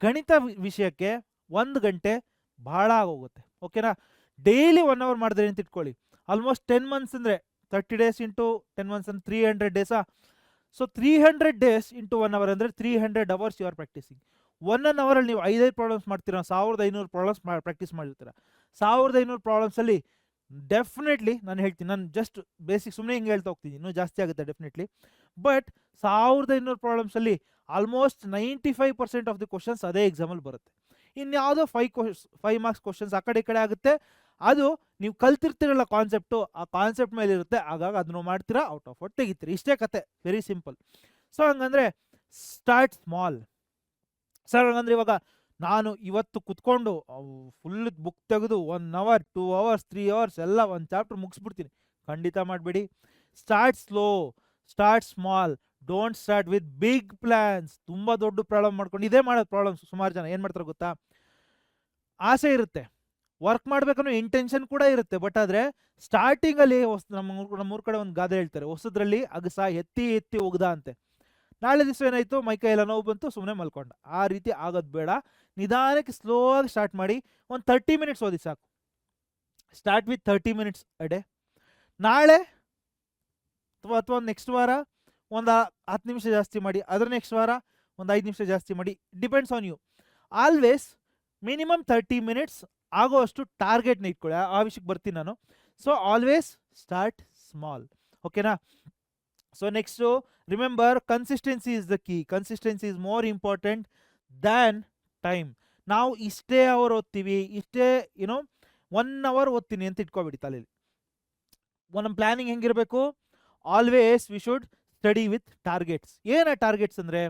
ಗಣಿತ ವಿಷಯಕ್ಕೆ 1 ಗಂಟೆ ಭಾಳ ಆಗೋಗುತ್ತೆ. ಓಕೆನಾ? ಡೈಲಿ 1 hour ಮಾಡಿದ್ರೆ ಅಂತ ಇಟ್ಕೊಳ್ಳಿ, ಆಲ್ಮೋಸ್ಟ್ 10 months ಅಂದರೆ 30 days ಇಂಟು 10 months ಅಂದರೆ 300 days. So 300 days into 1 hour ಅಂದರೆ 300 hours you are practising. 1 hour ಅಲ್ಲಿ ನೀವು 5 ಪ್ರಾಬ್ಲಮ್ಸ್ ಮಾಡ್ತೀರಾ, 1500 ಪ್ರಾಬ್ಲಮ್ಸ್ ಪ್ರಾಕ್ಟೀಸ್ ಮಾಡಿರ್ತೀರ. 1500 ಪ್ರಾಬ್ಲಮ್ಸಲ್ಲಿ ಡೆಫಿನೆಟ್ಲಿ ನಾನು ಹೇಳ್ತೀನಿ, ನಾನು ಜಸ್ಟ್ ಬೇಸಿಕ್ ಸುಮ್ಮನೆ ಹಿಂಗೆ ಹೇಳ್ತಾ ಹೋಗ್ತೀನಿ, ಇನ್ನೂ ಜಾಸ್ತಿ ಆಗುತ್ತೆ ಡೆಫಿನೆಟ್ಲಿ. ಬಟ್ 1200 ಪ್ರಾಬ್ಲಮ್ಸಲ್ಲಿ ಆಲ್ಮೋಸ್ಟ್ 95% ಆಫ್ ದಿ ಕ್ವಶನ್ಸ್ ಅದೇ ಎಕ್ಸಾಮಲ್ಲಿ ಬರುತ್ತೆ. ಇನ್ಯಾವುದೋ 5 ಮಾರ್ಕ್ಸ್ ಕ್ವಶನ್ಸ್ ಆ ಕಡೆ ಈ ಕಡೆ ಆಗುತ್ತೆ. ಅದು ನೀವು ಕಲ್ತಿರ್ತೀರಲ್ಲ ಕಾನ್ಸೆಪ್ಟು, ಆ ಕಾನ್ಸೆಪ್ಟ್ ಮೇಲೆ ಇರುತ್ತೆ. ಆಗಾಗ ಅದನ್ನು ಮಾಡ್ತೀರಾ, ಔಟ್ ಆಫ್ ಔಟ್ ತೆಗಿತೀರಿ. ಇಷ್ಟೇ ಕತೆ, ವೆರಿ ಸಿಂಪಲ್. ಸೊ ಹಂಗಂದರೆ ಸ್ಟಾರ್ಟ್ ಸ್ಮಾಲ್. ಸರ್ ಹಂಗಂದ್ರೆ ಇವಾಗ ನಾನು ಇವತ್ತು ಕುತ್ಕೊಂಡು ಫುಲ್ ಬುಕ್ ತೆಗೆದು 1 ಅವರ್ 2 ಅವರ್ಸ್ 3 ಅವರ್ಸ್ ಎಲ್ಲ ಒಂದು ಚಾಪ್ಟರ್ ಮುಗಿಸ್ಬಿಡ್ತೀನಿ, ಖಂಡಿತ ಮಾಡಬೇಡಿ. Start slow, start small, don't start with big plans. ತುಂಬ ದೊಡ್ಡ ಪ್ರಾಬ್ಲಮ್ ಮಾಡ್ಕೊಂಡು ಇದೇ ಮಾಡೋದು ಪ್ರಾಬ್ಲಮ್ಸ್. ಸುಮಾರು ಜನ ಏನು ಮಾಡ್ತಾರೆ ಗೊತ್ತಾ, ಆಸೆ ಇರುತ್ತೆ, ವರ್ಕ್ ಮಾಡ್ಬೇಕನ್ನೋ ಇಂಟೆನ್ಷನ್ ಕೂಡ ಇರುತ್ತೆ. ಬಟ್ ಆದರೆ ಸ್ಟಾರ್ಟಿಂಗಲ್ಲಿ ನಮ್ಮೂರ ಕಡೆ ಒಂದು ಗಾದೆ ಹೇಳ್ತಾರೆ, ಹೊಸದ್ರಲ್ಲಿ ಅಗಸ ಎತ್ತಿ ಎತ್ತಿ ಒಗ್ದ ಅಂತೆ. ನಾಳೆ ದಿವಸ ಏನಾಯಿತು, ಮೈಕೈ ಎಲ್ಲ ನೋವು ಬಂತು, ಸುಮ್ಮನೆ ಮಲ್ಕೊಂಡ. ಆ ರೀತಿ ಆಗೋದು ಬೇಡ. ನಿಧಾನಕ್ಕೆ ಸ್ಲೋ ಆಗಿ ಸ್ಟಾರ್ಟ್ ಮಾಡಿ. ಒಂದು 30 ಮಿನಿಟ್ಸ್ ಓದಿ ಸಾಕು. Start with 30 minutes a day. ನಾಳೆ ಅಥವಾ ನೆಕ್ಸ್ಟ್ ವಾರ ಒಂದು 10 ನಿಮಿಷ ಜಾಸ್ತಿ ಮಾಡಿ, ಅದರ ನೆಕ್ಸ್ಟ್ ವಾರ ಒಂದು 5 ನಿಮಿಷ ಜಾಸ್ತಿ ಮಾಡಿ. Depends on you. Always minimum 30 minutes ಆಗೋಷ್ಟು ಟಾರ್ಗೆಟ್ನ ಇಟ್ಕೊಳ್ಳಿ. ಆ ವಿಷಯಕ್ಕೆ ಬರ್ತೀನಿ ನಾನು. ಸೊ ಆಲ್ವೇಸ್ ಸ್ಟಾರ್ಟ್ ಸ್ಮಾಲ್, ಓಕೆನಾ? So next remember, consistency is the key. Consistency is more important than time. ನಾವು ಇಷ್ಟೇ ಅವರ್ ಓದ್ತೀವಿ, ಇಷ್ಟೇ 1 ಅವರ್ ಓದ್ತೀನಿ ಅಂತ ಇಟ್ಕೊಬೇಡಿ ತಲೆಯಲ್ಲಿ. ನಮ್ಮ ಪ್ಲ್ಯಾನಿಂಗ್ ಹೆಂಗಿರಬೇಕು, always we should study with targets. ಏನ ಟಾರ್ಗೆಟ್ಸ್ ಅಂದರೆ,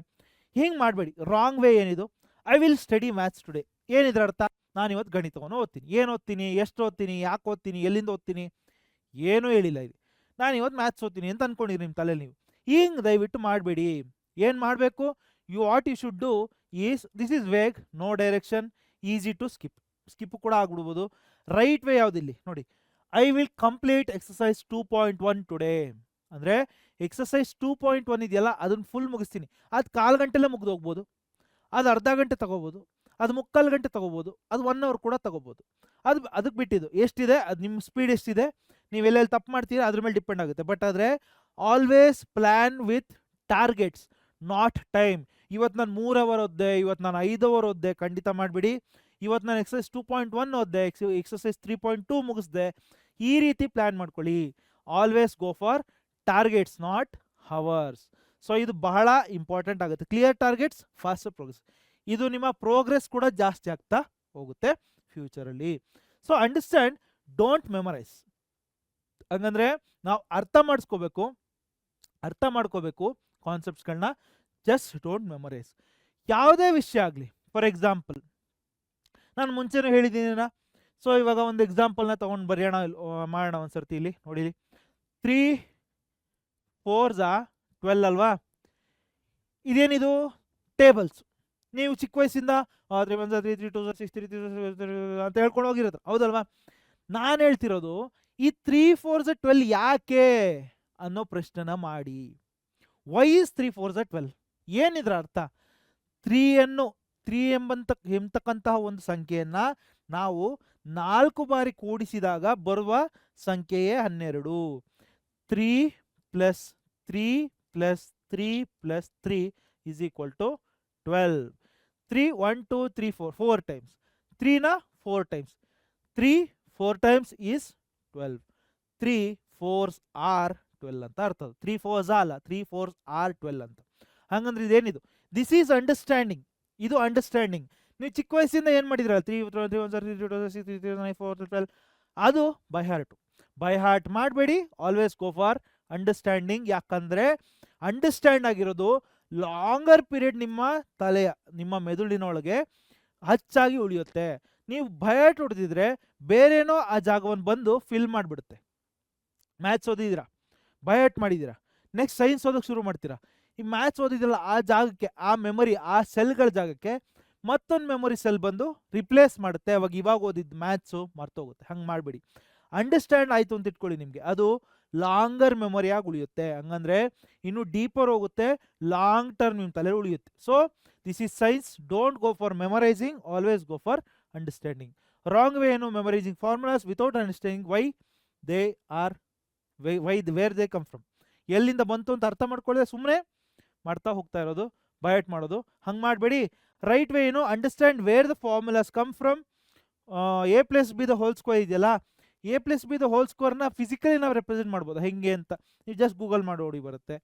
ಹಿಂಗೆ ಮಾಡಬೇಡಿ. ರಾಂಗ್ ವೇ ಏನಿದು, I will study maths today. ಏನಿದ್ರ ಅರ್ಥ, ನಾನು ಇವತ್ತು ಗಣಿತವನ್ನು ಓದ್ತೀನಿ. ಏನು ಓದ್ತೀನಿ, ಎಷ್ಟು ಓದ್ತೀನಿ, ಯಾಕೆ ಓದ್ತೀನಿ, ಎಲ್ಲಿಂದ ಓದ್ತೀನಿ, ಏನೂ ಹೇಳಿಲ್ಲ ಇಲ್ಲಿ. ನಾನು ಇವತ್ತು ಮ್ಯಾಥ್ಸ್ ಓದ್ತೀನಿ ಅಂತ ಅಂದ್ಕೊಂಡಿರಿ ನಿಮ್ಮ ತಲೆಯಲ್ಲಿ ನೀವು. ಹಿಂಗೆ ದಯವಿಟ್ಟು ಮಾಡಬೇಡಿ. ಏನು ಮಾಡಬೇಕು, what you should do is, this is vague, no direction, easy to skip ಕೂಡ ಆಗ್ಬಿಡ್ಬೋದು. ರೈಟ್ ವೇ ಯಾವುದಿಲ್ಲಿ ನೋಡಿ, I will complete exercise 2.1 today. ಅಂದರೆ ಎಕ್ಸಸೈಸ್ 2.1 ಇದೆಯಲ್ಲ, ಅದನ್ನು ಫುಲ್ ಮುಗಿಸ್ತೀನಿ. ಅದು 1/4 ಗಂಟೆಲ್ಲೇ ಮುಗಿದು ಹೋಗ್ಬೋದು, ಅದು ಅರ್ಧ ಗಂಟೆ ತಗೋಬೋದು, ಅದು 3/4 ಗಂಟೆ ತಗೋಬೋದು, ಅದು 1 ಅವರ್ ಕೂಡ ತಗೋಬೋದು. ಅದಕ್ಕೆ ಬಿಟ್ಟಿದ್ದು ಎಷ್ಟಿದೆ, ಅದು ನಿಮ್ಮ ಸ್ಪೀಡ್ ಎಷ್ಟಿದೆ, ನೀವು ಎಲ್ಲೆಲ್ಲಿ ತಪ್ಪು ಮಾಡ್ತೀರಾ ಅದ್ರ ಮೇಲೆ ಡಿಪೆಂಡ್ ಆಗುತ್ತೆ. ಬಟ್ ಆದರೆ always plan with targets, not time. ಇವತ್ತು ನಾನು 3 ಅವರ್ ಓದ್ದೆ, ಇವತ್ತು ನಾನು 5 ಅವರ್ ಓದ್ದೆ, ಖಂಡಿತ ಮಾಡಿಬಿಡಿ. ಇವತ್ತು ನಾನು ಎಕ್ಸಸೈಸ್ 2.1 ಓದ್ದೆ, ಎಕ್ಸಸೈಸ್ 3.2 ಮುಗಿಸ್ದೆ. ಈ ರೀತಿ ಪ್ಲ್ಯಾನ್ ಮಾಡ್ಕೊಳ್ಳಿ. Always go for targets, not hours. So ಇದು ಬಹಳ ಇಂಪಾರ್ಟೆಂಟ್ ಆಗುತ್ತೆ. Clear targets, faster progress. ಇದು ನಿಮ್ಮ ಪ್ರೋಗ್ರೆಸ್ ಕೂಡ ಜಾಸ್ತಿ ಆಗ್ತಾ ಹೋಗುತ್ತೆ ಫ್ಯೂಚರಲ್ಲಿ. So understand, don't memorise. ಹಂಗಂದ್ರೆ ನಾವು ಅರ್ಥ ಮಾಡ್ಕೋಬೇಕು ಕಾನ್ಸೆಪ್ಟ್ಸ್ಗಳನ್ನ. Just don't memorise. ಯಾವುದೇ ವಿಷಯ ಆಗಲಿ, ಫಾರ್ ಎಕ್ಸಾಂಪಲ್ ನಾನು ಮುಂಚೆನೂ ಹೇಳಿದ್ದೀನ. ಸೊ ಇವಾಗ ಒಂದು ಎಕ್ಸಾಂಪಲ್ನ ತೊಗೊಂಡು ಬರೆಯೋಣ, ಮಾಡೋಣ ಒಂದ್ಸರ್ತಿ. ಇಲ್ಲಿ ನೋಡಿಲಿ, 3 4s 12 ಅಲ್ವಾ? ಇದೇನಿದು, ಟೇಬಲ್ಸ್. ನೀವು ಚಿಕ್ಕ ವಯಸ್ಸಿಂದ 3 1 3 3 2 6 3 3 ಅಂತ ಹೇಳ್ಕೊಂಡು ಹೋಗಿರೋದು, ಹೌದಲ್ವಾ? ನಾನು ಹೇಳ್ತಿರೋದು ಈ 3 4s 12 ಯಾಕೆ ಅನ್ನೋ ಪ್ರಶ್ನೆನ ಮಾಡಿ. Y is 3 4s 12? ಏನಿದ್ರ ಅರ್ಥ? 3 ಎಂಬತಕ್ಕಂತಹ ಒಂದು ಸಂಖ್ಯೆಯನ್ನ ನಾವು 4 ಬಾರಿ ಕೂಡಿಸಿದಾಗ ಬರುವ ಸಂಖ್ಯೆಯೇ 12. 3 + 3 + 3 + 3 is equal to 12. 3 1 2 3 4 ಟೈಮ್ಸ್. 3ನ 4 times. 3 4 times is 12. 3 4s are 12 ಅಂತ ಅರ್ಥ. 3 4s ಅಲ್ಲ, 3 4s are 12 ಅಂತ. ಹಂಗಂದ್ರೆ ಇದೇನಿದು, ದಿಸ್ ಈಸ್ ಅಂಡರ್ಸ್ಟ್ಯಾಂಡಿಂಗ್. ಇದು ಅಂಡರ್ಸ್ಟ್ಯಾಂಡಿಂಗ್. ನೀವು ಚಿಕ್ಕ ವಯಸ್ಸಿಂದ ಏನು ಮಾಡಿದ್ರಲ್ಲ, 3 3 1 3 2 6 3 3 9 4 12, ಅದು ಬೈ ಹಾರ್ಟ್ ಮಾಡಬೇಡಿ. Always go for understanding. ಯಾಕಂದರೆ ಅಂಡರ್ಸ್ಟ್ಯಾಂಡ್ ಆಗಿರೋದು ಲಾಂಗರ್ ಪೀರಿಯಡ್ ನಿಮ್ಮ ಮೆದುಳಿನೊಳಗೆ ಹಚ್ಚಾಗಿ ಉಳಿಯುತ್ತೆ. ನೀವು ಬೈಹಾರ್ಟ್ ಹೊಡೆದಿದ್ರೆ ಬೇರೇನೋ ಆ ಜಾಗವನ್ನು ಬಂದು ಫಿಲ್ ಮಾಡಿಬಿಡುತ್ತೆ. ಮ್ಯಾಥ್ಸ್ ಓದಿದ್ದೀರಾ, ಬೈಹಾರ್ಟ್ ಮಾಡಿದ್ದೀರಾ, ನೆಕ್ಸ್ಟ್ ಸೈನ್ಸ್ ಓದೋಕ್ಕೆ ಶುರು ಮಾಡ್ತೀರಾ. ಈ ಮ್ಯಾಥ್ಸ್ ಓದಿದ್ರಲ್ಲ, ಆ ಜಾಗಕ್ಕೆ, ಆ ಮೆಮೊರಿ, ಆ ಸೆಲ್ಗಳ ಜಾಗಕ್ಕೆ ಮತ್ತೊಂದು ಮೆಮೊರಿ ಸೆಲ್ ಬಂದು ರಿಪ್ಲೇಸ್ ಮಾಡುತ್ತೆ. ಇವಾಗ ಓದಿದ್ದು ಮ್ಯಾಥ್ಸು ಮರ್ತೋಗುತ್ತೆ. ಹಂಗೆ ಮಾಡಬೇಡಿ. ಅಂಡರ್ಸ್ಟ್ಯಾಂಡ್ ಆಯಿತು ಅಂತ ಇಟ್ಕೊಳ್ಳಿ, ನಿಮಗೆ ಅದು ಲಾಂಗರ್ ಮೆಮೊರಿಯಾಗಿ ಉಳಿಯುತ್ತೆ. ಹಂಗಂದ್ರೆ ಇನ್ನೂ ಡೀಪರ್ ಹೋಗುತ್ತೆ, ಲಾಂಗ್ ಟರ್ಮ್ ನಿಮ್ಮ ತಲೆ ಉಳಿಯುತ್ತೆ. So this is science. Don't go for memorising, always go for understanding. Wrong way ಏನು, memorising formulas without understanding where they come from. ಎಲ್ಲಿಂದ ಬಂತು ಅಂತ ಅರ್ಥ ಮಾಡ್ಕೊಳ್ಳದೆ ಸುಮ್ಮನೆ ಮಾಡ್ತಾ ಹೋಗ್ತಾ ಇರೋದು, ಬೈಹಾರ್ಟ್ ಮಾಡೋದು. ಹಂಗೆ ಮಾಡಬೇಡಿ. ರೈಟ್ ವೇ ಏನು, understand where the formulas come from. a + b the whole square ಇದೆಯಲ್ಲ, a plus b the whole ಸ್ಕ್ವೇರ್ನ ಫಿಸಿಕಲಿ ನಾವು ರೆಪ್ರೆಸೆಂಟ್ ಮಾಡ್ಬೋದು ಹೆಂಗೆ ಅಂತ ನೀವು ಜಸ್ಟ್ ಗೂಗಲ್ ಮಾಡಿ ನೋಡಿ ಬರುತ್ತೆ.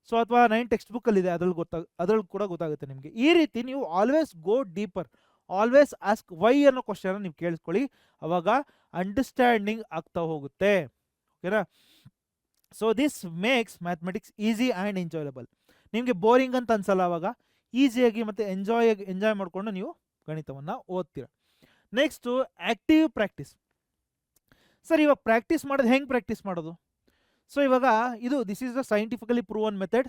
ಸೊ ಅಥವಾ 9 ಟೆಕ್ಸ್ಟ್ ಬುಕ್ಕಲ್ಲಿದೆ, ಅದ್ರಲ್ಲಿ ಕೂಡ ಗೊತ್ತಾಗುತ್ತೆ ನಿಮಗೆ. ಈ ರೀತಿ ನೀವು always go deeper, always ask why ಅನ್ನೋ ಕ್ವಶನ್ ನೀವು ಕೇಳಿಸ್ಕೊಳ್ಳಿ, ಅವಾಗ ಅಂಡರ್ಸ್ಟ್ಯಾಂಡಿಂಗ್ ಆಗ್ತಾ ಹೋಗುತ್ತೆ. ಓಕೆನಾ? So this makes mathematics easy and enjoyable. ನಿಮಗೆ ಬೋರಿಂಗ್ ಅಂತ ಅನ್ಸಲ್ಲ, ಅವಾಗ ಈಸಿಯಾಗಿ ಮತ್ತು ಎಂಜಾಯ್ ಮಾಡಿಕೊಂಡು ನೀವು ಗಣಿತವನ್ನು ಓದ್ತೀರ. Next active practice. ಸರ್ ಇವಾಗ ಪ್ರಾಕ್ಟೀಸ್ ಮಾಡೋದು ಹೆಂಗೆ ಪ್ರಾಕ್ಟೀಸ್ ಮಾಡೋದು? ಸೊ ಇವಾಗ this is the scientifically proven method.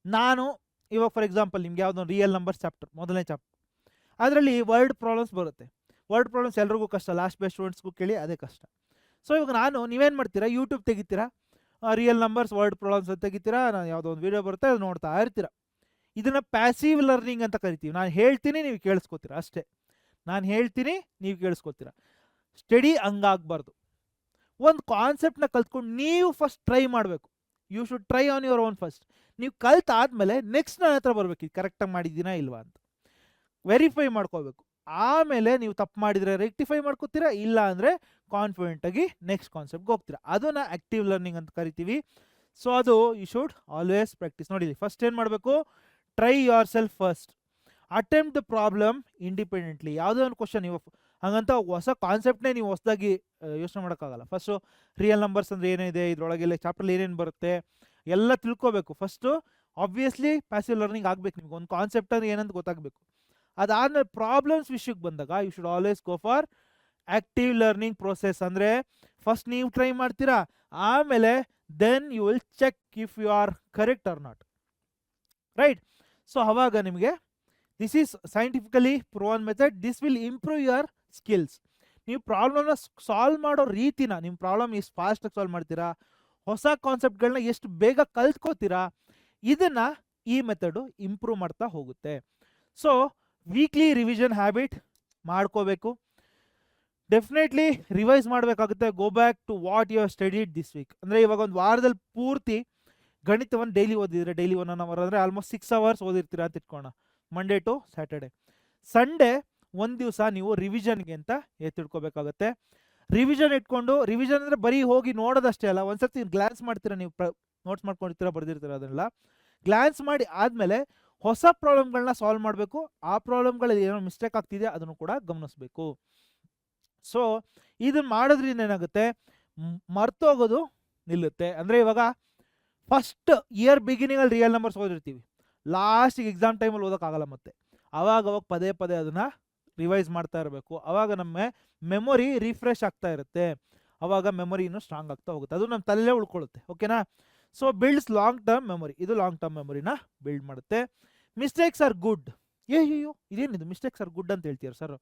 ನಾನು ಇವಾಗ ಫಾರ್ ಎಕ್ಸಾಂಪಲ್ ನಿಮ್ಗೆ ಯಾವುದೋ ರಿಯಲ್ ನಂಬರ್ಸ್ ಚಾಪ್ಟರ್, ಮೊದಲನೇ ಚಾಪ್ಟರ್, ಅದರಲ್ಲಿ ವರ್ಡ್ ಪ್ರಾಬ್ಲಮ್ಸ್ ಬರುತ್ತೆ. ವರ್ಡ್ ಪ್ರಾಬ್ಲಮ್ಸ್ ಎಲ್ರಿಗೂ ಕಷ್ಟ, ಲಾಸ್ಟ್ ಬೆಸ್ಟ್ ಸ್ಟೂಡೆಂಟ್ಸ್ಗೂ ಕೇಳಿ ಅದೇ ಕಷ್ಟ. ಸೊ ಇವಾಗ ನೀವೇನು ಮಾಡ್ತೀರಾ, ಯೂಟ್ಯೂಬ್ ತೆಗಿತೀರಾ, ರಿಯಲ್ ನಂಬರ್ಸ್ ವರ್ಡ್ ಪ್ರಾಬ್ಲಮ್ಸ್ ಅಂತ ತೆಗಿತೀರಾ, ನಾನು ಯಾವುದೋ ಒಂದು ವೀಡಿಯೋ ಬರುತ್ತೆ ಅದು ನೋಡ್ತಾ ಇರ್ತೀರಾ. ಇದನ್ನು ಪ್ಯಾಸಿವ್ ಲರ್ನಿಂಗ್ ಅಂತ ಕರಿತೀವಿ. ನಾನು ಹೇಳ್ತೀನಿ ನೀವು ಕೇಳಿಸ್ಕೊತೀರಾ ಅಷ್ಟೇ, ನಾನು ಹೇಳ್ತೀನಿ ನೀವು ಕೇಳಿಸ್ಕೊತೀರಾ. ಸ್ಟಡಿ ಹಂಗಾಗಬಾರ್ದು. ಒಂದು ಕಾನ್ಸೆಪ್ಟನ್ನ ಕಲ್ತ್ಕೊಂಡು ನೀವು ಫಸ್ಟ್ ಟ್ರೈ ಮಾಡಬೇಕು. You should try on your own first. ನೀವು ಕಲ್ತಾದ್ಮೇಲೆ ನೆಕ್ಸ್ಟ್ ನನ್ನ ಹತ್ರ ಬರಬೇಕು, ಇದು ಕರೆಕ್ಟಾಗಿ ಮಾಡಿದ್ದೀನಾ ಇಲ್ವಾ ಅಂತ ವೆರಿಫೈ ಮಾಡ್ಕೋಬೇಕು. ಆಮೇಲೆ ನೀವು ತಪ್ಪು ಮಾಡಿದರೆ ರೆಕ್ಟಿಫೈ ಮಾಡ್ಕೋತೀರಾ, ಇಲ್ಲ ಅಂದರೆ ಕಾನ್ಫಿಡೆಂಟಾಗಿ ನೆಕ್ಸ್ಟ್ ಕಾನ್ಸೆಪ್ಟ್ಗೆ ಹೋಗ್ತೀರಾ. ಅದನ್ನು ಆ್ಯಕ್ಟಿವ್ ಲರ್ನಿಂಗ್ ಅಂತ ಕರಿತೀವಿ. ಸೊ ಅದು ಯು ಶುಡ್ ಆಲ್ವೇಸ್ ಪ್ರಾಕ್ಟೀಸ್. ನೋಡಿ ಫಸ್ಟ್ ಏನು ಮಾಡಬೇಕು, try your self first, attempt the problem independently. ಯಾವುದೋ ಒಂದು ಕ್ವಶನ್ ನೀವು ಹಾಗಂತ ಹೊಸ ಕಾನ್ಸೆಪ್ಟ್ನೇ ನೀವು ಹೊಸದಾಗಿ ಯೋಚನೆ ಮಾಡೋಕ್ಕಾಗಲ್ಲ. ಫಸ್ಟು ರಿಯಲ್ ನಂಬರ್ಸ್ ಅಂದರೆ ಏನಿದೆ, ಇದರೊಳಗೆಲ್ಲ ಚಾಪ್ಟರ್ಲಿ ಏನೇನು ಬರುತ್ತೆ ಎಲ್ಲ ತಿಳ್ಕೊಬೇಕು ಫಸ್ಟು. ಆಬ್ವಿಯಸ್ಲಿ ಪ್ಯಾಸಿವ್ ಲರ್ನಿಂಗ್ ಆಗಬೇಕು, ನಿಮ್ಗೆ ಒಂದು ಕಾನ್ಸೆಪ್ಟ್ ಅಂದರೆ ಏನಂತ ಗೊತ್ತಾಗಬೇಕು. ಅದಾದಮೇಲೆ ಪ್ರಾಬ್ಲಮ್ಸ್ ವಿಷಯಕ್ಕೆ ಬಂದಾಗ you should always go for active learning process. ಅಂದರೆ ಫಸ್ಟ್ ನೀವು ಟ್ರೈ ಮಾಡ್ತೀರಾ, ಆಮೇಲೆ then you will check if you are correct or not, right? So ಅವಾಗ ನಿಮಗೆ this is scientifically proven method. This will improve your skills. ನೀವು ಪ್ರಾಬ್ಲಮ್ನ solve ಮಾಡೋ ರೀತಿನ, ನಿಮ್ಮ ಪ್ರಾಬ್ಲಮ್ ಎಷ್ಟು ಫಾಸ್ಟಾಗಿ ಸಾಲ್ವ್ ಮಾಡ್ತೀರಾ, ಹೊಸ ಕಾನ್ಸೆಪ್ಟ್ಗಳನ್ನ ಎಷ್ಟು ಬೇಗ ಕಲ್ತ್ಕೋತೀರಾ, ಇದನ್ನು ಈ ಮೆಥಡು ಇಂಪ್ರೂವ್ ಮಾಡ್ತಾ ಹೋಗುತ್ತೆ. ಸೊ ವೀಕ್ಲಿ ರಿವಿಷನ್ ಹ್ಯಾಬಿಟ್ ಮಾಡ್ಕೋಬೇಕು. ಡೆಫಿನೆಟ್ಲಿ ರಿವೈಸ್ ಮಾಡಬೇಕಾಗುತ್ತೆ. Go back to what you have studied this week. ಅಂದರೆ ಇವಾಗ ಒಂದು ವಾರದಲ್ಲಿ ಪೂರ್ತಿ ಗಣಿತವನ್ನು ಡೈಲಿ ಓದಿದ್ರೆ, ಡೈಲಿ 1 hour ಅಂದರೆ ಆಲ್ಮೋಸ್ಟ್ 6 hours ಓದಿರ್ತೀರಾ ಅಂತ ಇಟ್ಕೋಣ, ಮಂಡೇ ಟು ಸ್ಯಾಟರ್ಡೆ. ಸಂಡೇ ಒಂದು ದಿವಸ ನೀವು ರಿವಿಷನ್ಗೆ ಅಂತ ಎತ್ತಿಡ್ಕೋಬೇಕಾಗತ್ತೆ. ರಿವಿಷನ್ ಇಟ್ಕೊಂಡು, ರಿವಿಷನ್ ಅಂದರೆ ಬರೀ ಹೋಗಿ ನೋಡೋದಷ್ಟೇ ಅಲ್ಲ, ಒಂದ್ಸರ್ತಿ ಗ್ಲಾನ್ಸ್ ಮಾಡ್ತೀರಾ, ನೀವು ನೋಟ್ಸ್ ಮಾಡ್ಕೊಂಡಿರ್ತೀರಾ, ಬರ್ದಿರ್ತೀರ, ಅದನ್ನೆಲ್ಲ ಗ್ಲಾನ್ಸ್ ಮಾಡಿ ಆದಮೇಲೆ ಹೊಸ ಪ್ರಾಬ್ಲಮ್ಗಳನ್ನ ಸಾಲ್ವ್ ಮಾಡಬೇಕು. ಆ ಪ್ರಾಬ್ಲಮ್ಗಳಲ್ಲಿ ಏನೋ ಮಿಸ್ಟೇಕ್ ಆಗ್ತಿದೆ ಅದನ್ನು ಕೂಡ ಗಮನಿಸಬೇಕು. ಸೊ ಇದನ್ನು ಮಾಡೋದ್ರಿಂದ ಏನಾಗುತ್ತೆ, ಮರ್ತೋಗೋದು ನಿಲ್ಲುತ್ತೆ. ಅಂದರೆ ಇವಾಗ ಫಸ್ಟ್ ಇಯರ್ ಬಿಗಿನಿಂಗಲ್ಲಿ ರಿಯಲ್ ನಂಬರ್ಸ್ ಓದಿರ್ತೀವಿ, ಲಾಸ್ಟಿಗೆ ಎಕ್ಸಾಮ್ ಟೈಮಲ್ಲಿ ಓದೋಕ್ಕಾಗಲ್ಲ. ಮತ್ತೆ ಅವಾಗ ಪದೇ ಪದೇ ಅದನ್ನು ರಿವೈಸ್ ಮಾಡ್ತಾ ಇರಬೇಕು. ಆವಾಗ ನಮ್ಮ ಮೆಮೊರಿ ರಿಫ್ರೆಶ್ ಆಗ್ತಾ ಇರುತ್ತೆ, ಆವಾಗ ಮೆಮೊರಿ ಇನ್ನೂ ಸ್ಟ್ರಾಂಗ್ ಆಗ್ತಾ ಹೋಗುತ್ತೆ, ಅದು ನಮ್ಮ ತಲೆಯಲ್ಲೇ ಉಳ್ಕೊಳ್ಳುತ್ತೆ. ಓಕೆನಾ? So builds long term memory. ಇದು ಲಾಂಗ್ ಟರ್ಮ್ ಮೆಮೊರಿನ ಬಿಲ್ಡ್ ಮಾಡುತ್ತೆ. Mistakes are good. ಇದೇನಿದು ಮಿಸ್ಟೇಕ್ಸ್ ಆರ್ ಗುಡ್ ಅಂತ ಹೇಳ್ತೀರ ಸರ್?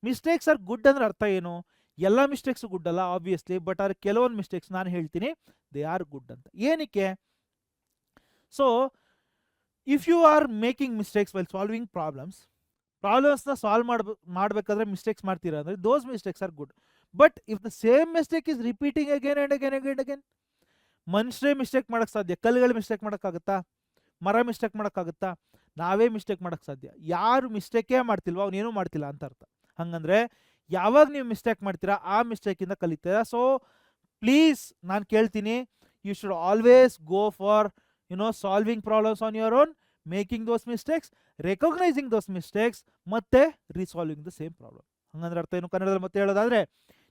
ಮಿಸ್ಟೇಕ್ಸ್ ಆರ್ ಗುಡ್ ಅಂದ್ರೆ ಅರ್ಥ ಏನು? ಎಲ್ಲ ಮಿಸ್ಟೇಕ್ಸು ಗುಡ್ ಅಲ್ಲ ಆಬ್ವಿಯಸ್ಲಿ, ಬಟ್ ಆದ್ರೆ ಕೆಲವೊಂದು ಮಿಸ್ಟೇಕ್ಸ್ ನಾನು ಹೇಳ್ತೀನಿ ದೇ ಆರ್ ಗುಡ್ ಅಂತ. ಏನಕ್ಕೆ? So if you are making mistakes while solving ಪ್ರಾಬ್ಲಮ್ಸ್ನ ಸಾಲ್ವ್ ಮಾಡಬೇಕಾದ್ರೆ ಮಿಸ್ಟೇಕ್ಸ್ ಮಾಡ್ತೀರಾ ಅಂದರೆ those mistakes are good. But if the same mistake is repeating again and again again again, ಮನುಷ್ಯರೇ ಮಿಸ್ಟೇಕ್ ಮಾಡೋಕ್ಕೆ ಸಾಧ್ಯ, ಕಲ್ಲುಗಳು ಮಿಸ್ಟೇಕ್ ಮಾಡೋಕ್ಕಾಗುತ್ತಾ? ಮರ ಮಿಸ್ಟೇಕ್ ಮಾಡೋಕ್ಕಾಗುತ್ತಾ? ನಾವೇ ಮಿಸ್ಟೇಕ್ ಮಾಡೋಕ್ಕೆ ಸಾಧ್ಯ. ಯಾರು ಮಿಸ್ಟೇಕೇ ಮಾಡ್ತಿಲ್ವೋ ಅವನೇನೂ ಮಾಡ್ತಿಲ್ಲ ಅಂತ ಅರ್ಥ. ಹಂಗಂದರೆ ಯಾವಾಗ ನೀವು ಮಿಸ್ಟೇಕ್ ಮಾಡ್ತೀರಾ ಆ ಮಿಸ್ಟೇಕಿಂದ ಕಲಿತೀರಾ. ಸೊ ಪ್ಲೀಸ್ ನಾನು ಕೇಳ್ತೀನಿ, you should always go for solving problems on your own, making those mistakes, recognising those mistakes, ಮತ್ತು ರಿಸಾಲ್ವಿಂಗ್ ದ ಸೇಮ್ ಪ್ರಾಬ್ಲಮ್. ಹಂಗಂದ್ರೆ ಅರ್ಥ ಏನು? ಕನ್ನಡದಲ್ಲಿ ಮತ್ತೆ ಹೇಳೋದಾದರೆ,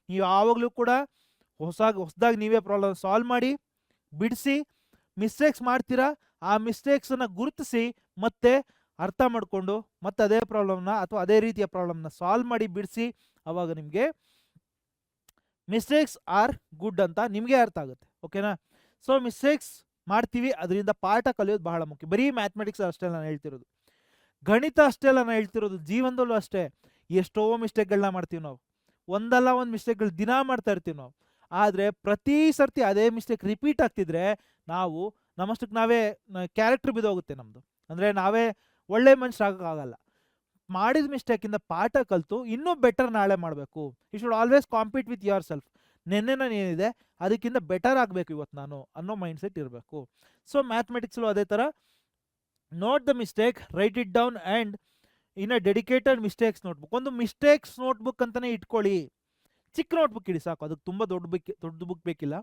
ನೀವು ಯಾವಾಗಲೂ ಕೂಡ ಹೊಸದಾಗಿ ನೀವೇ ಪ್ರಾಬ್ಲಮ್ ಸಾಲ್ವ್ ಮಾಡಿ ಬಿಡಿಸಿ, ಮಿಸ್ಟೇಕ್ಸ್ ಮಾಡ್ತೀರಾ, ಆ ಮಿಸ್ಟೇಕ್ಸನ್ನು ಗುರುತಿಸಿ ಮತ್ತೆ ಅರ್ಥ ಮಾಡಿಕೊಂಡು ಮತ್ತೆ ಅದೇ ಪ್ರಾಬ್ಲಮ್ನ ಅಥವಾ ಅದೇ ರೀತಿಯ ಪ್ರಾಬ್ಲಮ್ನ ಸಾಲ್ವ್ ಮಾಡಿ ಬಿಡಿಸಿ, ಆವಾಗ ನಿಮಗೆ ಮಿಸ್ಟೇಕ್ಸ್ ಆರ್ ಗುಡ್ ಅಂತ ನಿಮಗೆ ಅರ್ಥ ಆಗುತ್ತೆ. ಓಕೆನಾ? ಸೊ ಮಿಸ್ಟೇಕ್ಸ್ ಮಾಡ್ತೀವಿ, ಅದರಿಂದ ಪಾಠ ಕಲಿಯೋದು ಬಹಳ ಮುಖ್ಯ. ಬರೀ ಮ್ಯಾಥಮೆಟಿಕ್ಸ್ ಅಷ್ಟೇ ನಾನು ಹೇಳ್ತಿರೋದು, ಗಣಿತ ಅಷ್ಟೇ ಅಲ್ಲ ನಾನು ಹೇಳ್ತಿರೋದು, ಜೀವನದಲ್ಲೂ ಅಷ್ಟೇ. ಎಷ್ಟೋ ಮಿಸ್ಟೇಕ್ಗಳನ್ನ ಮಾಡ್ತೀವಿ ನಾವು, ಒಂದಲ್ಲ ಒಂದು ಮಿಸ್ಟೇಕ್ಗಳು ದಿನ ಮಾಡ್ತಾ ಇರ್ತೀವಿ ನಾವು. ಆದರೆ ಪ್ರತಿ ಸರ್ತಿ ಅದೇ ಮಿಸ್ಟೇಕ್ ರಿಪೀಟ್ ಆಗ್ತಿದ್ರೆ ನಾವು ನಮ್ಮಷ್ಟಕ್ಕೆ ನಾವೇ ಕ್ಯಾರೆಕ್ಟರ್ ಬಿದ್ದೋಗುತ್ತೆ ನಮ್ಮದು. ಅಂದರೆ ನಾವೇ ಒಳ್ಳೆ ಮನುಷ್ಯರಾಗಕ್ಕಾಗಲ್ಲ. ಮಾಡಿದ ಮಿಸ್ಟೇಕಿಂದ ಪಾಠ ಕಲಿತು ಇನ್ನೂ ಬೆಟರ್ ನಾಳೆ ಮಾಡಬೇಕು. You should always compete with yourself. ನೆನ್ನೆ ಏನಿದೆ ಅದಕ್ಕಿಂತ ಬೆಟರ್ ಆಗಬೇಕು ಇವತ್ತು ನಾನು ಅನ್ನೋ ಮೈಂಡ್ಸೆಟ್ ಇರಬೇಕು. ಸೊ ಮ್ಯಾಥಮೆಟಿಕ್ಸಲ್ಲೂ ಅದೇ ಥರ, note the mistake, right it down and in a dedicated mistakes notebook. ಒಂದು ಮಿಸ್ಟೇಕ್ಸ್ ನೋಟ್ಬುಕ್ ಅಂತಲೇ ಇಟ್ಕೊಳ್ಳಿ. ಚಿಕ್ಕ ನೋಟ್ಬುಕ್ ಇಡಿ ಸಾಕು, ಅದಕ್ಕೆ ತುಂಬ ದೊಡ್ಡ ಬುಕ್ ಬೇಕಿಲ್ಲ.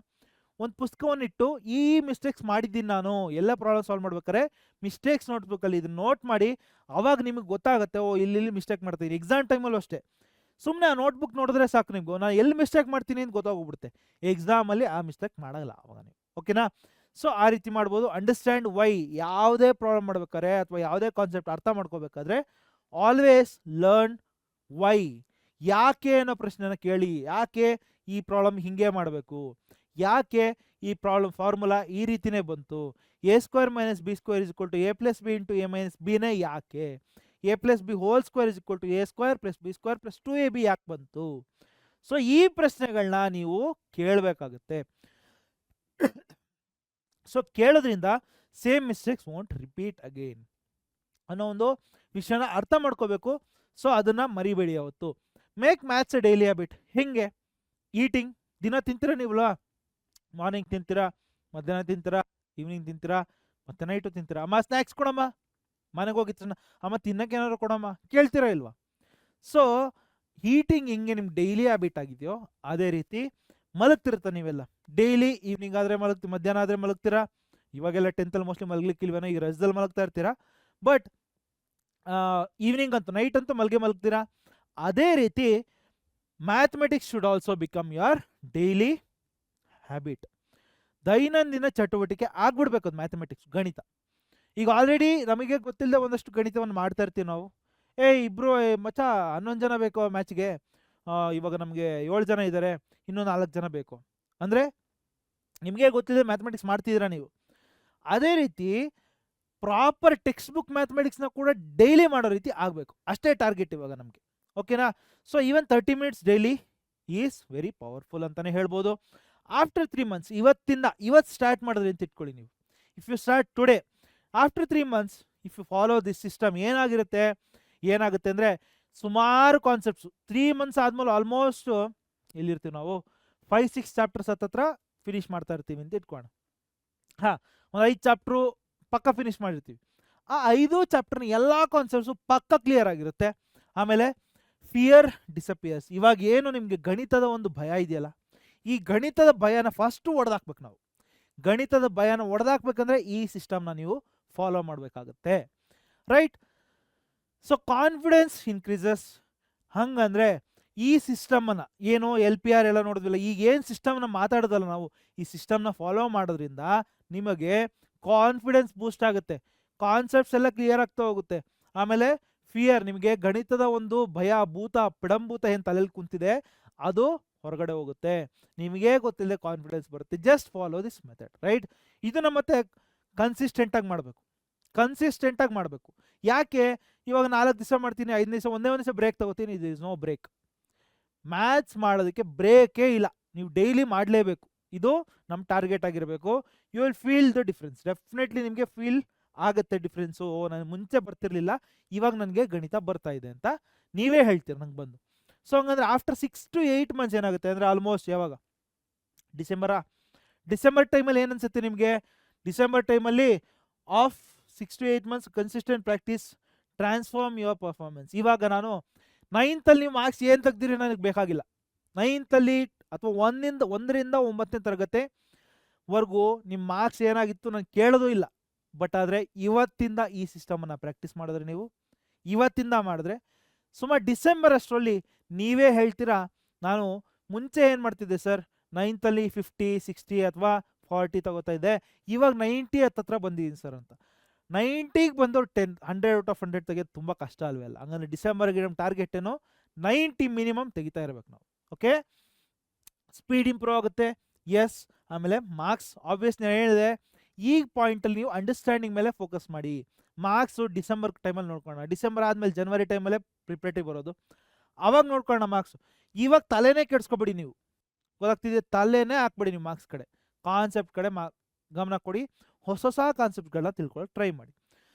ಒಂದು ಪುಸ್ತಕವನ್ನಿಟ್ಟು ಈ ಮಿಸ್ಟೇಕ್ಸ್ ಮಾಡಿದ್ದೀನಿ ನಾನು ಎಲ್ಲ ಪ್ರಾಬ್ಲಮ್ ಸಾಲ್ವ್ ಮಾಡ್ಬೇಕಾದ್ರೆ ಮಿಸ್ಟೇಕ್ಸ್ ನೋಟ್ಬುಕ್ಕಲ್ಲಿ ಇದನ್ನ ನೋಟ್ ಮಾಡಿ, ಅವಾಗ ನಿಮಗೆ ಗೊತ್ತಾಗುತ್ತೆ ಓ ಇಲ್ಲಿ ಮಿಸ್ಟೇಕ್ ಮಾಡ್ತೀನಿ. ಎಕ್ಸಾಮ್ ಟೈಮಲ್ಲೂ ಅಷ್ಟೇ, ಸುಮ್ಮನೆ ಆ ನೋಟ್ಬುಕ್ ನೋಡಿದ್ರೆ ಸಾಕು ನಿಮ್ಗೆ ನಾನು ಎಲ್ಲಿ ಮಿಸ್ಟೇಕ್ ಮಾಡ್ತೀನಿ ಅಂತ ಗೊತ್ತಾಗೋಗ್ಬಿಡುತ್ತೆ. ಎಕ್ಸಾಮಲ್ಲಿ ಆ ಮಿಸ್ಟೇಕ್ ಮಾಡಲ್ಲ ಅವಾಗ ನೀವು, ಓಕೆನಾ. ಸೊ ಆ ರೀತಿ ಮಾಡ್ಬೋದು. ಅಂಡರ್ಸ್ಟ್ಯಾಂಡ್ ವೈ, ಯಾವುದೇ ಪ್ರಾಬ್ಲಮ್ ಮಾಡ್ಬೇಕಾದ್ರೆ ಅಥವಾ ಯಾವುದೇ ಕಾನ್ಸೆಪ್ಟ್ ಅರ್ಥ ಮಾಡ್ಕೋಬೇಕಾದ್ರೆ ಆಲ್ವೇಸ್ ಲರ್ನ್ ವೈ, ಯಾಕೆ ಅನ್ನೋ ಪ್ರಶ್ನೆನ ಕೇಳಿ. ಯಾಕೆ ಈ ಪ್ರಾಬ್ಲಮ್ ಹಿಂಗೆ ಮಾಡಬೇಕು, ಯಾಕೆ ಈ ಪ್ರಾಬ್ಲಮ್ ಫಾರ್ಮುಲಾ ಈ ರೀತಿನೇ ಬಂತು, a² - b² = a + b × a - bನೇ ಯಾಕೆ, a + b² = a² + b² + 2ab ಯಾಕೆ ಬಂತು. ಸೊ ಈ ಪ್ರಶ್ನೆಗಳನ್ನ ನೀವು ಕೇಳಬೇಕಾಗುತ್ತೆ. ಸೊ ಕೇಳೋದ್ರಿಂದ same mistakes won't repeat again ಅನ್ನೋ ಒಂದು ವಿಷಯನ ಅರ್ಥ ಮಾಡ್ಕೋಬೇಕು. ಸೊ ಅದನ್ನು ಮರಿಬೇಡಿ ಯಾವತ್ತು. Make maths a daily habit. ಹೆಂಗೆ? ಈಟಿಂಗ್, ದಿನ ತಿಂತೀರಾ ನೀವಲ್ಲ, ಮಾರ್ನಿಂಗ್ ತಿಂತೀರಾ, ಮಧ್ಯಾಹ್ನ ತಿಂತೀರಾ, ಈವ್ನಿಂಗ್ ತಿಂತೀರಾ, ಮತ್ತೆ ನೈಟು ತಿಂತೀರಾ. ಅಮ್ಮ ಸ್ನ್ಯಾಕ್ಸ್ ಕೊಡಮ್ಮ, ಮನೆಗೆ ಹೋಗಿರ್ತಾನ ಅಮ್ಮ ತಿನ್ನಕ್ಕೆ ಏನಾದ್ರು ಕೊಡಮ್ಮ, ಕೇಳ್ತೀರಾ ಇಲ್ವಾ? ಸೊ ಈಟಿಂಗ್ ಹೆಂಗೆ ನಿಮ್ಗೆ ಡೈಲಿ ಹ್ಯಾಬಿಟ್ ಆಗಿದೆಯೋ ಅದೇ ರೀತಿ ಮಲಗ್ತಿರ್ತ ನೀವೆಲ್ಲ. ಡೈಲಿ ಈವ್ನಿಂಗ್ ಆದರೆ ಮಧ್ಯಾಹ್ನ ಆದರೆ ಮಲಗ್ತೀರಾ. ಇವಾಗೆಲ್ಲ 10th ಮೋಸ್ಟ್ಲಿ ಮಲಗ್ಲಿಕ್ಕಿಲ್ವೇನೋ, ಈಗ ರಜದಲ್ಲಿ ಮಲಗ್ತಾ ಇರ್ತೀರಾ. ಬಟ್ ಈವ್ನಿಂಗ್ ಅಂತೂ ನೈಟ್ ಅಂತೂ ಮಲಗ್ತೀರಾ. ಅದೇ ರೀತಿ mathematics should also become your daily habit. ದೈನಂದಿನ ಚಟುವಟಿಕೆ ಆಗ್ಬಿಡ್ಬೇಕು ಅದು ಮ್ಯಾಥಮೆಟಿಕ್ಸ್, ಗಣಿತ. ಈಗ ಆಲ್ರೆಡಿ ನಮಗೆ ಗೊತ್ತಿಲ್ಲದೆ ಒಂದಷ್ಟು ಗಣಿತವನ್ನು ಮಾಡ್ತಾ ಇರ್ತೀವಿ ನಾವು. ಇಬ್ಬರು ಮಚ್ಚ 11 ಜನ ಬೇಕು ಮ್ಯಾಚ್ಗೆ, ಇವಾಗ ನಮಗೆ 7 ಜನ ಇದ್ದಾರೆ, ಇನ್ನೂ 4 ಜನ ಬೇಕು ಅಂದರೆ ನಿಮಗೆ ಗೊತ್ತಿದೆ ಮ್ಯಾಥಮೆಟಿಕ್ಸ್ ಮಾಡ್ತಿದ್ದೀರಾ ನೀವು. ಅದೇ ರೀತಿ ಪ್ರಾಪರ್ ಟೆಕ್ಸ್ಟ್ ಬುಕ್ ಮ್ಯಾಥಮೆಟಿಕ್ಸ್ನ ಕೂಡ ಡೈಲಿ ಮಾಡೋ ರೀತಿ ಆಗಬೇಕು, ಅಷ್ಟೇ ಟಾರ್ಗೆಟ್ ಇವಾಗ ನಮಗೆ, ಓಕೆನಾ. So even 30 minutes daily is very powerful ಅಂತಲೇ ಹೇಳ್ಬೋದು. ಆಫ್ಟರ್ 3 months, ಇವತ್ತು ಸ್ಟಾರ್ಟ್ ಮಾಡಿದ್ರಿ ಅಂತ ಇಟ್ಕೊಳ್ಳಿ ನೀವು. If you start today, after 3 months if you follow this system ಏನಾಗುತ್ತೆ ಅಂದರೆ ಸುಮಾರು ಕಾನ್ಸೆಪ್ಟ್ಸು 3 months ಆದಮೇಲೆ ಆಲ್ಮೋಸ್ಟ್ ಎಲ್ಲಿರ್ತೀವಿ ನಾವು 5-6 ಚಾಪ್ಟರ್ಸ್ ಹತ್ರ ಫಿನಿಷ್ ಮಾಡ್ತಾ ಇರ್ತೀವಿ ಅಂತ ಇಟ್ಕೋಣ. ಒಂದು 5 ಚಾಪ್ಟ್ರು ಪಕ್ಕ ಫಿನಿಷ್ ಮಾಡಿರ್ತೀವಿ. ಆ 5 ಚಾಪ್ಟರ್ನ ಎಲ್ಲ ಕಾನ್ಸೆಪ್ಟ್ಸು ಪಕ್ಕ ಕ್ಲಿಯರ್ ಆಗಿರುತ್ತೆ. ಆಮೇಲೆ ಫಿಯರ್ ಡಿಸಪಿಯರ್ಸ್. ಇವಾಗ ಏನು ನಿಮಗೆ ಗಣಿತದ ಒಂದು ಭಯ ಇದೆಯಲ್ಲ, ಈ ಗಣಿತದ ಭಯನ ಫಸ್ಟು ಹೊಡೆದಾಕ್ಬೇಕು ನಾವು. ಗಣಿತದ ಭಯನ ಹೊಡೆದಾಕ್ಬೇಕಂದ್ರೆ ಈ ಸಿಸ್ಟಮ್ನ ನೀವು ಫಾಲೋ ಮಾಡಬೇಕಾಗತ್ತೆ, ರೈಟ್. So confidence increases. ಹಂಗಂದ್ರೆ ಈ ಸಿಸ್ಟಮನ್ನು ಏನು LPR ಎಲ್ಲ ನೋಡಿದ್ವಿಲ್ಲ, ಈಗ ಏನು ಸಿಸ್ಟಮ್ನ ಮಾತಾಡೋದಲ್ಲ ನಾವು, ಈ ಸಿಸ್ಟಮ್ನ ಫಾಲೋ ಮಾಡೋದ್ರಿಂದ ನಿಮಗೆ ಕಾನ್ಫಿಡೆನ್ಸ್ ಬೂಸ್ಟ್ ಆಗುತ್ತೆ, ಕಾನ್ಸೆಪ್ಟ್ಸ್ ಎಲ್ಲ ಕ್ಲಿಯರ್ ಆಗ್ತಾ ಹೋಗುತ್ತೆ. ಆಮೇಲೆ ಫಿಯರ್, ನಿಮಗೆ ಗಣಿತದ ಒಂದು ಭಯ, ಪಿಡಂಭೂತ ಏನು ತಲೆಯಲ್ಲಿ ಕುಂತಿದೆ ಅದು ಹೊರಗಡೆ ಹೋಗುತ್ತೆ, ನಿಮಗೆ ಗೊತ್ತಿಲ್ಲದೆ ಕಾನ್ಫಿಡೆನ್ಸ್ ಬರುತ್ತೆ. Just follow this method, right. ಇದನ್ನ ಮತ್ತೆ ಕನ್ಸಿಸ್ಟೆಂಟಾಗಿ ಮಾಡಬೇಕು. ಯಾಕೆ ಇವಾಗ 4 ದಿವಸ ಮಾಡ್ತೀನಿ, 5 ದಿವಸ ಒಂದೇ ದಿವಸ ಬ್ರೇಕ್ ತಗೋತೀನಿ, ಇದು ಇಸ್ ನೋ ಬ್ರೇಕ್. ಮ್ಯಾಥ್ಸ್ ಮಾಡೋದಕ್ಕೆ ಬ್ರೇಕೇ ಇಲ್ಲ, ನೀವು ಡೈಲಿ ಮಾಡಲೇಬೇಕು. ಇದು ನಮ್ಮ ಟಾರ್ಗೆಟ್ ಆಗಿರಬೇಕು. You will feel the difference. Definitely ನಿಮಗೆ ಫೀಲ್ ಆಗುತ್ತೆ ಡಿಫ್ರೆನ್ಸು. ನನಗೆ ಮುಂಚೆ ಬರ್ತಿರ್ಲಿಲ್ಲ, ಇವಾಗ ನನಗೆ ಗಣಿತ ಬರ್ತಾ ಇದೆ ಅಂತ ನೀವೇ ಹೇಳ್ತೀರಿ ನಂಗೆ ಬಂದು. ಸೊ ಹಂಗಂದ್ರೆ ಆಫ್ಟರ್ 6 to 8 months ಏನಾಗುತ್ತೆ ಅಂದರೆ ಆಲ್ಮೋಸ್ಟ್ ಯಾವಾಗ ಡಿಸೆಂಬರ್ ಟೈಮಲ್ಲಿ ಏನು ಅನ್ಸುತ್ತೆ ನಿಮಗೆ? ಡಿಸೆಂಬರ್ ಟೈಮಲ್ಲಿ of 6 to 8 months consistent practice transform your performance. ಇವಾಗ ನಾನು 9th ನೀವು ಮಾರ್ಕ್ಸ್ ಏನು ತೆಗ್ದಿರಿ ನನಗೆ ಬೇಕಾಗಿಲ್ಲ. 9th ಅಥವಾ 1ರಿಂದ 9ನೇ ತರಗತಿವರೆಗೂ ನಿಮ್ಮ ಮಾರ್ಕ್ಸ್ ಏನಾಗಿತ್ತು ನಾನು ಕೇಳೋದು ಇಲ್ಲ. ಬಟ್ ಆದರೆ ಇವತ್ತಿಂದ ಈ ಸಿಸ್ಟಮನ್ನು ಪ್ರಾಕ್ಟೀಸ್ ಮಾಡಿದ್ರೆ, ನೀವು ಇವತ್ತಿಂದ ಮಾಡಿದ್ರೆ ಸುಮಾರು ಡಿಸೆಂಬರ್ ಅಷ್ಟರಲ್ಲಿ ನೀವೇ ಹೇಳ್ತೀರಾ, ನಾನು ಮುಂಚೆ ಏನು ಮಾಡ್ತಿದ್ದೆ ಸರ್, 9th 50, 60 ಅಥವಾ 40 ತಗೋತಾ ಇದ್ದೆ, ಇವಾಗ 90 ಹತ್ರ ಬಂದಿದ್ದೀನಿ ಸರ್ ಅಂತ. 90ಗೆ ಬಂದವ್ರು 100 out of 100 ತೆಗೆಯೋದು ತುಂಬ ಕಷ್ಟ ಅಲ್ವಲ್ಲ. ಹಂಗಂದ್ರೆ ಡಿಸೆಂಬರ್ಗೆ ನಮ್ಮ ಟಾರ್ಗೆಟ್ ಏನು 90 ಮಿನಿಮಮ್ ತೆಗಿತಾ ಇರಬೇಕು ನಾವು, ಓಕೆ. ಸ್ಪೀಡ್ ಇಂಪ್ರೂವ್ ಆಗುತ್ತೆ, ಎಸ್. ಆಮೇಲೆ ಮಾರ್ಕ್ಸ್ ಆಬ್ವಿಯಸ್ ನಾನು ಹೇಳಿದೆ, ಈ ಪಾಯಿಂಟಲ್ಲಿ ನೀವು ಅಂಡರ್ಸ್ಟ್ಯಾಂಡಿಂಗ್ ಮೇಲೆ ಫೋಕಸ್ ಮಾಡಿ. ಮಾರ್ಕ್ಸು ಡಿಸೆಂಬರ್ ಟೈಮಲ್ಲಿ ನೋಡ್ಕೊಳ್ಳೋಣ, ಡಿಸೆಂಬರ್ ಆದಮೇಲೆ ಜನವರಿ ಟೈಮಲ್ಲೇ ಪ್ರಿಪ್ರೇಟಿವ್ ಬರೋದು, ಅವಾಗ ನೋಡ್ಕೊಳ್ಳೋಣ ಮಾರ್ಕ್ಸು. ಇವಾಗ ತಲೆನೇ ಕೆಡಿಸ್ಕೊಬೇಡಿ ನೀವು, ಗೊತ್ತಾಗ್ತಿದೆ, ತಲೆನೇ ಹಾಕ್ಬೇಡಿ ನೀವು ಮಾರ್ಕ್ಸ್ ಕಡೆ, ಕಾನ್ಸೆಪ್ಟ್ ಕಡೆ ಗಮನ ಕೊಡಿ, ಹೊಸ ಕಾನ್ಸೆಪ್ಟ್ಗಳನ್ನ ತಿಳ್ಕೊಳ್ಳೋಕೆ ಟ್ರೈ ಮಾಡಿ.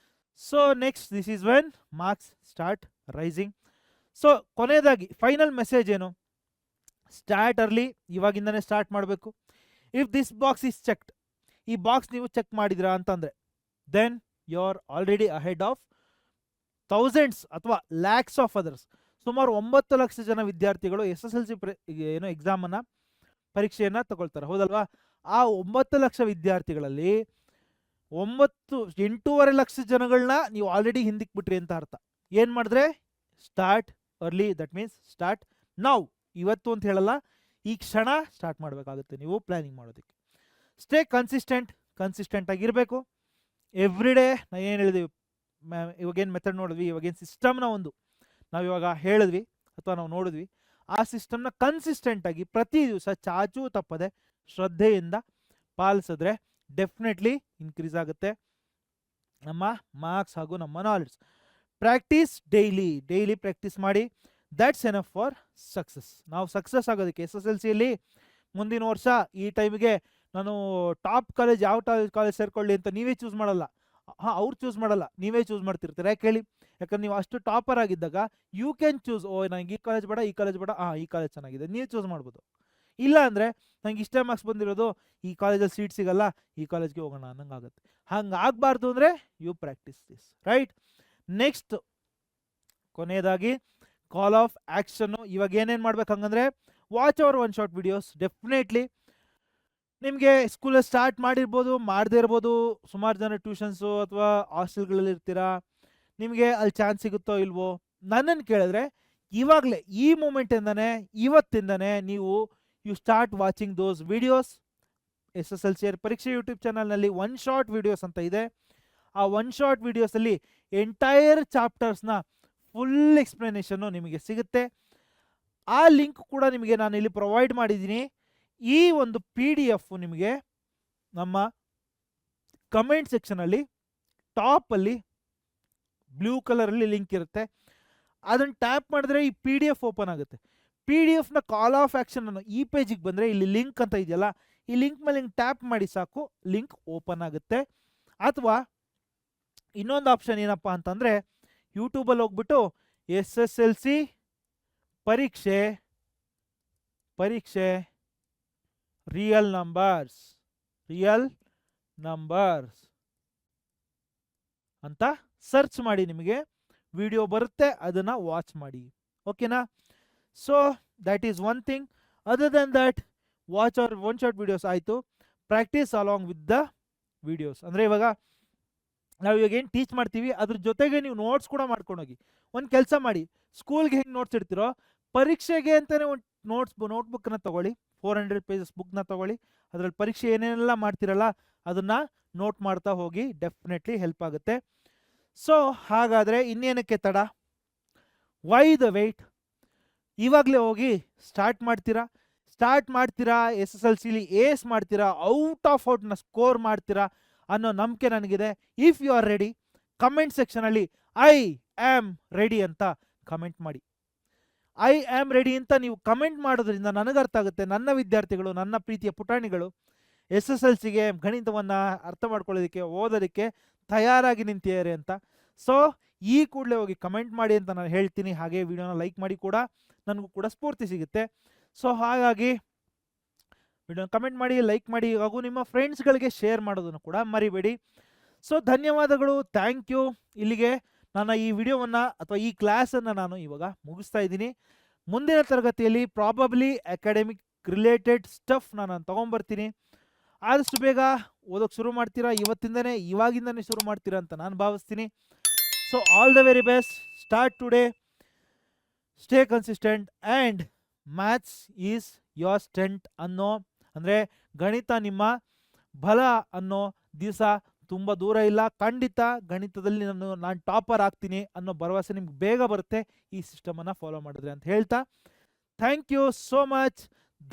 So next, this is when marks start rising. So ಕೊನೆಯದಾಗಿ ಫೈನಲ್ ಮೆಸೇಜ್ ಏನು? ಸ್ಟಾರ್ಟ್ ಅರ್ಲಿ, ಇವಾಗಿಂದನೇ ಸ್ಟಾರ್ಟ್ ಮಾಡಬೇಕು. If this box is checked, ಈ ಬಾಕ್ಸ್ ನೀವು ಚೆಕ್ ಮಾಡಿದ್ರಾ ಅಂತಂದರೆ, then you are already ahead of thousands ಅಥವಾ ಲ್ಯಾಕ್ಸ್ ಆಫ್ ಅದರ್ಸ್. ಸುಮಾರು 9 ಲಕ್ಷ ಜನ ವಿದ್ಯಾರ್ಥಿಗಳು SSLC ಏನು ಎಕ್ಸಾಮನ್ನು ಪರೀಕ್ಷೆಯನ್ನು ತಗೊಳ್ತಾರೆ, ಹೌದಲ್ವಾ? ಆ 9 ಲಕ್ಷ ವಿದ್ಯಾರ್ಥಿಗಳಲ್ಲಿ 8.5 ಲಕ್ಷ ಜನಗಳನ್ನ ನೀವು ಆಲ್ರೆಡಿ ಹಿಂದಕ್ಕೆ ಬಿಟ್ರಿ ಅಂತ ಅರ್ಥ. ಏನು ಮಾಡಿದ್ರೆ start early, that means start ನಾವು, ಇವತ್ತು ಅಂತ ಹೇಳಲ್ಲ, ಈ ಕ್ಷಣ ಸ್ಟಾರ್ಟ್ ಮಾಡಬೇಕಾಗುತ್ತೆ ನೀವು ಪ್ಲ್ಯಾನಿಂಗ್ ಮಾಡೋದಕ್ಕೆ. ಸ್ಟೇ ಕನ್ಸಿಸ್ಟೆಂಟ್ ಆಗಿರಬೇಕು. ಎವ್ರಿ ಡೇ ನಾವು ಏನು ಹೇಳಿದ್ವಿ, ಇವಾಗೇನು ಮೆಥಡ್ ನೋಡಿದ್ವಿ, ಇವಾಗೇನು ಸಿಸ್ಟಮ್ನ ನಾವು ಇವಾಗ ಹೇಳಿದ್ವಿ ಅಥವಾ ನಾವು ನೋಡಿದ್ವಿ, ಆ ಸಿಸ್ಟಮ್ನ ಕನ್ಸಿಸ್ಟೆಂಟಾಗಿ ಪ್ರತಿ ದಿವಸ ಚಾಚೂ ತಪ್ಪದೆ ಶ್ರದ್ಧೆಯಿಂದ ಪಾಲಿಸಿದ್ರೆ ಡೆಫಿನೆಟ್ಲಿ ಇನ್ಕ್ರೀಸ್ ಆಗುತ್ತೆ ನಮ್ಮ ಮಾರ್ಕ್ಸ್ ಹಾಗೂ ನಮ್ಮ ನಾಲೆಡ್ಜ್. ಪ್ರಾಕ್ಟೀಸ್ ಡೈಲಿ ಪ್ರಾಕ್ಟೀಸ್ ಮಾಡಿ. That's enough for success. ನಾವು ಸಕ್ಸಸ್ ಆಗೋದಕ್ಕೆ SSLCಯಲ್ಲಿ ಮುಂದಿನ ವರ್ಷ ಈ ಟೈಮಿಗೆ ನಾನು ಟಾಪ್ ಕಾಲೇಜ್ ಯಾವ ಕಾಲೇಜ್ ಸೇರ್ಕೊಳ್ಳಿ ಅಂತ ನೀವೇ ಚೂಸ್ ಮಾಡಲ್ಲ, ಅವ್ರು ಚೂಸ್ ಮಾಡಲ್ಲ, ನೀವೇ ಚೂಸ್ ಮಾಡ್ತಿರ್ತೀರ. ಯಾಕೆ ಹೇಳಿ? ಯಾಕಂದ್ರೆ ನೀವು ಅಷ್ಟು ಟಾಪರ್ ಆಗಿದ್ದಾಗ ಯು ಕ್ಯಾನ್ ಚೂಸ್, ನನಗೆ ಈ ಕಾಲೇಜ್ ಬೇಡ, ಈ ಕಾಲೇಜ್ ಬೇಡ, ಈ ಕಾಲೇಜ್ ಚೆನ್ನಾಗಿದೆ, ನೀವು ಚೂಸ್ ಮಾಡ್ಬೋದು. ಇಲ್ಲ ಅಂದರೆ ನಂಗೆ ಇಷ್ಟೇ ಮಾರ್ಕ್ಸ್ ಬಂದಿರೋದು, ಈ ಕಾಲೇಜಲ್ಲಿ ಸೀಟ್ ಸಿಗಲ್ಲ, ಈ ಕಾಲೇಜ್ಗೆ ಹೋಗೋಣ ಅನ್ನಂಗೆ ಆಗುತ್ತೆ. ಹಂಗೆ ಆಗಬಾರ್ದು ಅಂದರೆ you practice this, right? Next ಕೊನೆಯದಾಗಿ ಕಾಲ್ ಆಫ್ ಆ್ಯಕ್ಷನ್ನು. ಇವಾಗ ಏನೇನು ಮಾಡ್ಬೇಕು ಹಂಗಂದರೆ, watch our one shot videos. Definitely ನಿಮಗೆ ಸ್ಕೂಲಲ್ಲಿ ಸ್ಟಾರ್ಟ್ ಮಾಡಿರ್ಬೋದು, ಮಾಡದೇ ಇರ್ಬೋದು. ಸುಮಾರು ಜನ ಟ್ಯೂಷನ್ಸು ಅಥವಾ ಹಾಸ್ಟೆಲ್ಗಳಲ್ಲಿ ಇರ್ತೀರಾ, ನಿಮಗೆ ಅಲ್ಲಿ ಚಾನ್ಸ್ ಸಿಗುತ್ತೋ ಇಲ್ವೋ? ನನ್ನನ್ನು ಕೇಳಿದ್ರೆ ಇವಾಗಲೇ ಈ ಮೂಮೆಂಟಿಂದನೇ, ಇವತ್ತಿಂದನೇ ನೀವು you start watching those videos. SSLC ಪರೀಕ್ಷೆ ಯೂಟ್ಯೂಬ್ ಚಾನಲ್ನಲ್ಲಿ ಒನ್ ಶಾರ್ಟ್ ವಿಡಿಯೋಸ್ ಅಂತ ಇದೆ. ಆ ಒನ್ ಶಾರ್ಟ್ ವಿಡಿಯೋಸಲ್ಲಿ ಎಂಟೈರ್ ಚಾಪ್ಟರ್ಸ್ನ ಫುಲ್ ಎಕ್ಸ್ಪ್ಲನೇಷನ್ನು ನಿಮಗೆ ಸಿಗುತ್ತೆ. ಆ ಲಿಂಕ್ ಕೂಡ ನಿಮಗೆ ನಾನು ಇಲ್ಲಿ ಪ್ರೊವೈಡ್ ಮಾಡಿದ್ದೀನಿ. ಈ ಒಂದು PDF ನಿಮಗೆ ನಮ್ಮ ಕಮೆಂಟ್ ಸೆಕ್ಷನಲ್ಲಿ ಟಾಪಲ್ಲಿ ಬ್ಲೂ ಕಲರಲ್ಲಿ ಲಿಂಕ್ ಇರುತ್ತೆ. ಅದನ್ನು ಟ್ಯಾಪ್ ಮಾಡಿದ್ರೆ ಈ PDF ಓಪನ್ ಆಗುತ್ತೆ. PDFನ ಕಾಲ್ ಆಫ್ ಆ್ಯಕ್ಷನ್ ಅನ್ನು ಈ ಪೇಜಿಗೆ ಬಂದರೆ ಇಲ್ಲಿ ಲಿಂಕ್ ಅಂತ ಇದೆಯಲ್ಲ, ಈ ಲಿಂಕ್ ಮೇಲೆ ಟ್ಯಾಪ್ ಮಾಡಿ ಸಾಕು, ಲಿಂಕ್ ಓಪನ್ ಆಗುತ್ತೆ. ಅಥವಾ ಇನ್ನೊಂದು ಆಪ್ಷನ್ ಏನಪ್ಪ ಅಂತಂದರೆ, ಯೂಟ್ಯೂಬಲ್ಲಿ ಹೋಗ್ಬಿಟ್ಟು SSLC ಪರೀಕ್ಷೆ ರಿಯಲ್ ನಂಬರ್ಸ್ ಅಂತ ಸರ್ಚ್ ಮಾಡಿ, ನಿಮಗೆ ವಿಡಿಯೋ ಬರುತ್ತೆ, ಅದನ್ನು ವಾಚ್ ಮಾಡಿ. ಓಕೆನಾ? So that is one thing. Other than that, watch our one shot videos ಆಯಿತು, practice along with the videos. ಅಂದರೆ ಇವಾಗ ನಾವು ಇವಾಗ ಏನು ಟೀಚ್ ಮಾಡ್ತೀವಿ ಅದ್ರ ಜೊತೆಗೆ ನೀವು ನೋಟ್ಸ್ ಕೂಡ ಮಾಡ್ಕೊಂಡೋಗಿ. ಒಂದು ಕೆಲಸ ಮಾಡಿ, ಸ್ಕೂಲ್ಗೆ ಹೆಂಗೆ ನೋಟ್ಸ್ ಇಡ್ತೀರೋ ಪರೀಕ್ಷೆಗೆ ಅಂತಲೇ ಒಂದು ನೋಟ್ಬುಕ್ಕನ್ನ ತೊಗೊಳ್ಳಿ, 400 ಪೇಜಸ್ ಬುಕ್ನ ತೊಗೊಳ್ಳಿ. ಅದರಲ್ಲಿ ಪರೀಕ್ಷೆ ಏನೇನೆಲ್ಲ ಮಾಡ್ತಿರಲ್ಲ ಅದನ್ನು ನೋಟ್ ಮಾಡ್ತಾ ಹೋಗಿ, ಡೆಫಿನೆಟ್ಲಿ ಹೆಲ್ಪ್ ಆಗುತ್ತೆ. ಸೊ ಹಾಗಾದರೆ ಇನ್ನೇನಕ್ಕೆ ತಡ? Why the wait? ಇವಾಗಲೇ ಹೋಗಿ ಸ್ಟಾರ್ಟ್ ಮಾಡ್ತೀರಾ, SSLCಲಿ ಏಸ್ ಮಾಡ್ತೀರಾ, ಔಟ್ ಆಫ್ ಔಟ್ನ ಸ್ಕೋರ್ ಮಾಡ್ತೀರಾ ಅನ್ನೋ ನಂಬಿಕೆ ನನಗಿದೆ. If you are ready, comment ಸೆಕ್ಷನಲ್ಲಿ ಐ ಆಮ್ ರೆಡಿ ಅಂತ ಕಮೆಂಟ್ ಮಾಡಿ. ಐ ಆಮ್ ರೆಡಿ ಅಂತ ನೀವು ಕಮೆಂಟ್ ಮಾಡೋದ್ರಿಂದ ನನಗರ್ಥ ಆಗುತ್ತೆ ನನ್ನ ವಿದ್ಯಾರ್ಥಿಗಳು, ನನ್ನ ಪ್ರೀತಿಯ ಪುಟಾಣಿಗಳು SSLCಗೆ ಗಣಿತವನ್ನು ಅರ್ಥ ಮಾಡ್ಕೊಳ್ಳೋದಕ್ಕೆ, ಓದೋದಕ್ಕೆ ತಯಾರಾಗಿ ನಿಂತಿದ್ದಾರೆ ಅಂತ. ಸೊ ಈ ಕೂಡಲೇ ಹೋಗಿ ಕಮೆಂಟ್ ಮಾಡಿ ಅಂತ ನಾನು ಹೇಳ್ತೀನಿ. ಹಾಗೆ ವಿಡಿಯೋನ ಲೈಕ್ ಮಾಡಿ ಕೂಡ ನನಗೂ ಕೂಡ ಸ್ಫೂರ್ತಿ ಸಿಗುತ್ತೆ. ಸೊ ಹಾಗಾಗಿ ವಿಡಿಯೋನ ಕಮೆಂಟ್ ಮಾಡಿ, ಲೈಕ್ ಮಾಡಿ, ಹಾಗೂ ನಿಮ್ಮ ಫ್ರೆಂಡ್ಸ್ಗಳಿಗೆ ಶೇರ್ ಮಾಡೋದನ್ನು ಕೂಡ ಮರಿಬೇಡಿ. ಸೊ ಧನ್ಯವಾದಗಳು, ಥ್ಯಾಂಕ್ ಯು. ಇಲ್ಲಿಗೆ ನನ್ನ ಈ ವಿಡಿಯೋವನ್ನು ಅಥವಾ ಈ ಕ್ಲಾಸನ್ನು ನಾನು ಇವಾಗ ಮುಗಿಸ್ತಾ ಇದ್ದೀನಿ. ಮುಂದಿನ ತರಗತಿಯಲ್ಲಿ ಪ್ರಾಬಬ್ಲಿ ಅಕಾಡೆಮಿಕ್ ರಿಲೇಟೆಡ್ ಸ್ಟಫ್ ನಾನು ತೊಗೊಂಬರ್ತೀನಿ. ಆದಷ್ಟು ಬೇಗ ಓದೋಕ್ಕೆ ಶುರು ಮಾಡ್ತೀರಾ, ಇವಾಗಿಂದನೇ ಶುರು ಮಾಡ್ತೀರಾ ಅಂತ ನಾನು ಭಾವಿಸ್ತೀನಿ. So all the very best. Start today, stay consistent and maths is your strength ಅನ್ನೋ, ಅಂದರೆ ಗಣಿತ ನಿಮ್ಮ ಬಲ ಅನ್ನೋ ದಿವಸ ತುಂಬ ದೂರ ಇಲ್ಲ. ಖಂಡಿತ ಗಣಿತದಲ್ಲಿ ನಾನು ಟಾಪರ್ ಆಗ್ತೀನಿ ಅನ್ನೋ ಭರವಸೆ ನಿಮ್ಗೆ ಬೇಗ ಬರುತ್ತೆ ಈ ಸಿಸ್ಟಮನ್ನು ಫಾಲೋ ಮಾಡಿದ್ರೆ ಅಂತ ಹೇಳ್ತಾ, ಥ್ಯಾಂಕ್ ಯು ಸೋ ಮಚ್.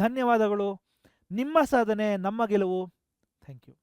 ಧನ್ಯವಾದಗಳು. ನಿಮ್ಮ ಸಾಧನೆ ನಮ್ಮ ಗೆಲುವು. Thank you.